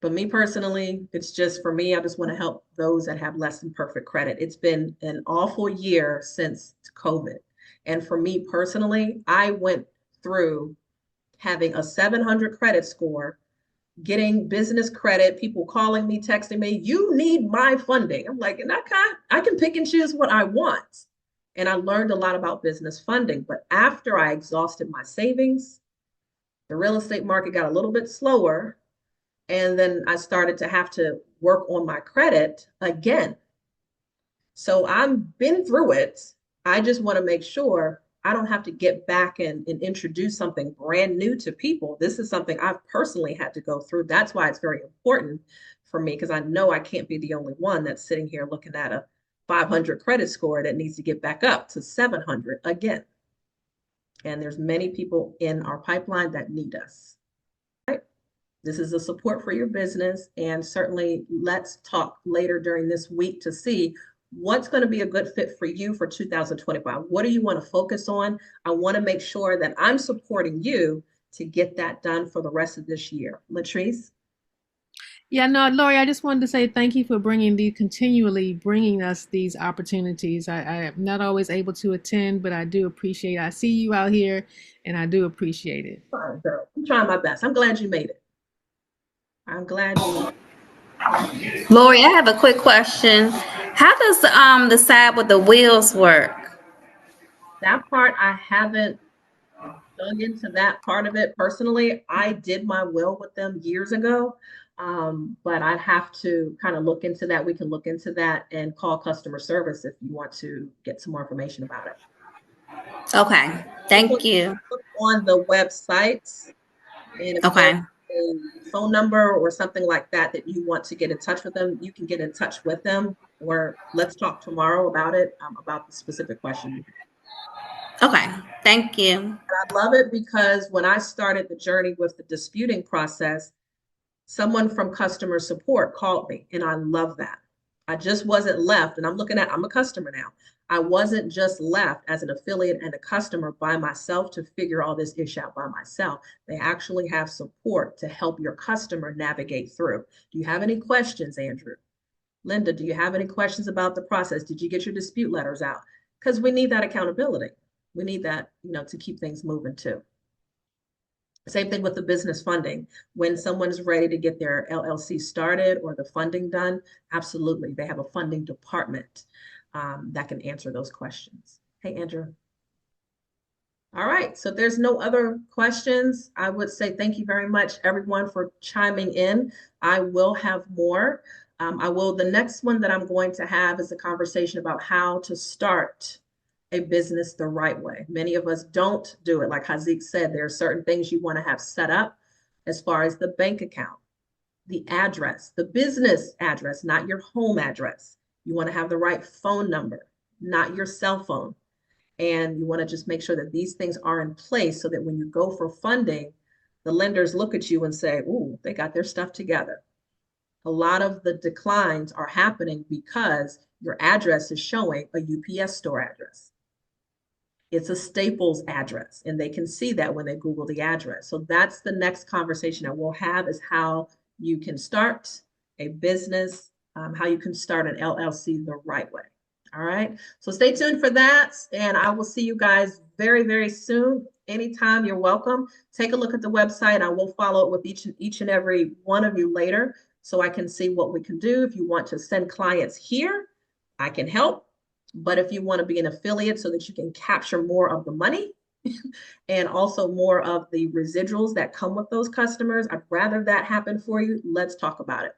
But me personally, it's just for me, I just want to help those that have less than perfect credit. It's been an awful year since COVID. And for me personally, I went through having a 700 credit score, getting business credit, people calling me, texting me, you need my funding. I'm like, and I can pick and choose what I want. And I learned a lot about business funding. But after I exhausted my savings, the real estate market got a little bit slower. And then I started to have to work on my credit again. So I've been through it. I just want to make sure I don't have to get back and introduce something brand new to people. This is something I've personally had to go through. That's why it's very important for me, because I know I can't be the only one that's sitting here looking at a 500 credit score that needs to get back up to 700 again. And there's many people in our pipeline that need us. Right? This is a support for your business. And certainly let's talk later during this week to see what's going to be a good fit for you for 2025. What do you want to focus on? I want to make sure that I'm supporting you to get that done for the rest of this year. Latrice? Yeah, no, Lorie, I just wanted to say thank you for continually bringing us these opportunities. I am not always able to attend, but I do appreciate it. I see you out here and I do appreciate it. Fine, girl. I'm trying my best. I'm glad you made it. I'm glad you. Lorie, I have a quick question. How does the side with the wheels work? That part, I haven't dug into that part of it personally. I did my will with them years ago, but I'd have to kind of look into that. We can look into that and call customer service if you want to get some more information about it. Okay, thank you. Look on the website, and if Okay. there's a phone number or something like that that you want to get in touch with them, you can get in touch with them, or let's talk tomorrow about it, about the specific question. Okay, thank you. And I love it because when I started the journey with the disputing process, someone from customer support called me, and I love that. I just wasn't left, and I'm a customer now. I wasn't just left as an affiliate and a customer by myself to figure all this issue out by myself. They actually have support to help your customer navigate through. Do you have any questions, Andrew? Linda, do you have any questions about the process? Did you get your dispute letters out? Because we need that accountability. We need that, to keep things moving too. Same thing with the business funding. When someone's ready to get their LLC started or the funding done, absolutely. They have a funding department that can answer those questions. Hey, Andrew. All right, so if there's no other questions, I would say thank you very much, everyone, for chiming in. I will have more. The next one that I'm going to have is a conversation about how to start a business the right way. Many of us don't do it. Like Haziq said, there are certain things you want to have set up as far as the bank account, the address, the business address, not your home address. You want to have the right phone number, not your cell phone. And you want to just make sure that these things are in place so that when you go for funding, the lenders look at you and say, ooh, they got their stuff together. A lot of the declines are happening because your address is showing a UPS store address. It's a Staples address, and they can see that when they Google the address. So that's the next conversation that we'll have, is how you can start a business, how you can start an LLC the right way. All right. So stay tuned for that. And I will see you guys very, very soon. Anytime, you're welcome. Take a look at the website. I will follow up with each and every one of you later so I can see what we can do. If you want to send clients here, I can help. But if you want to be an affiliate so that you can capture more of the money and also more of the residuals that come with those customers, I'd rather that happen for you. Let's talk about it.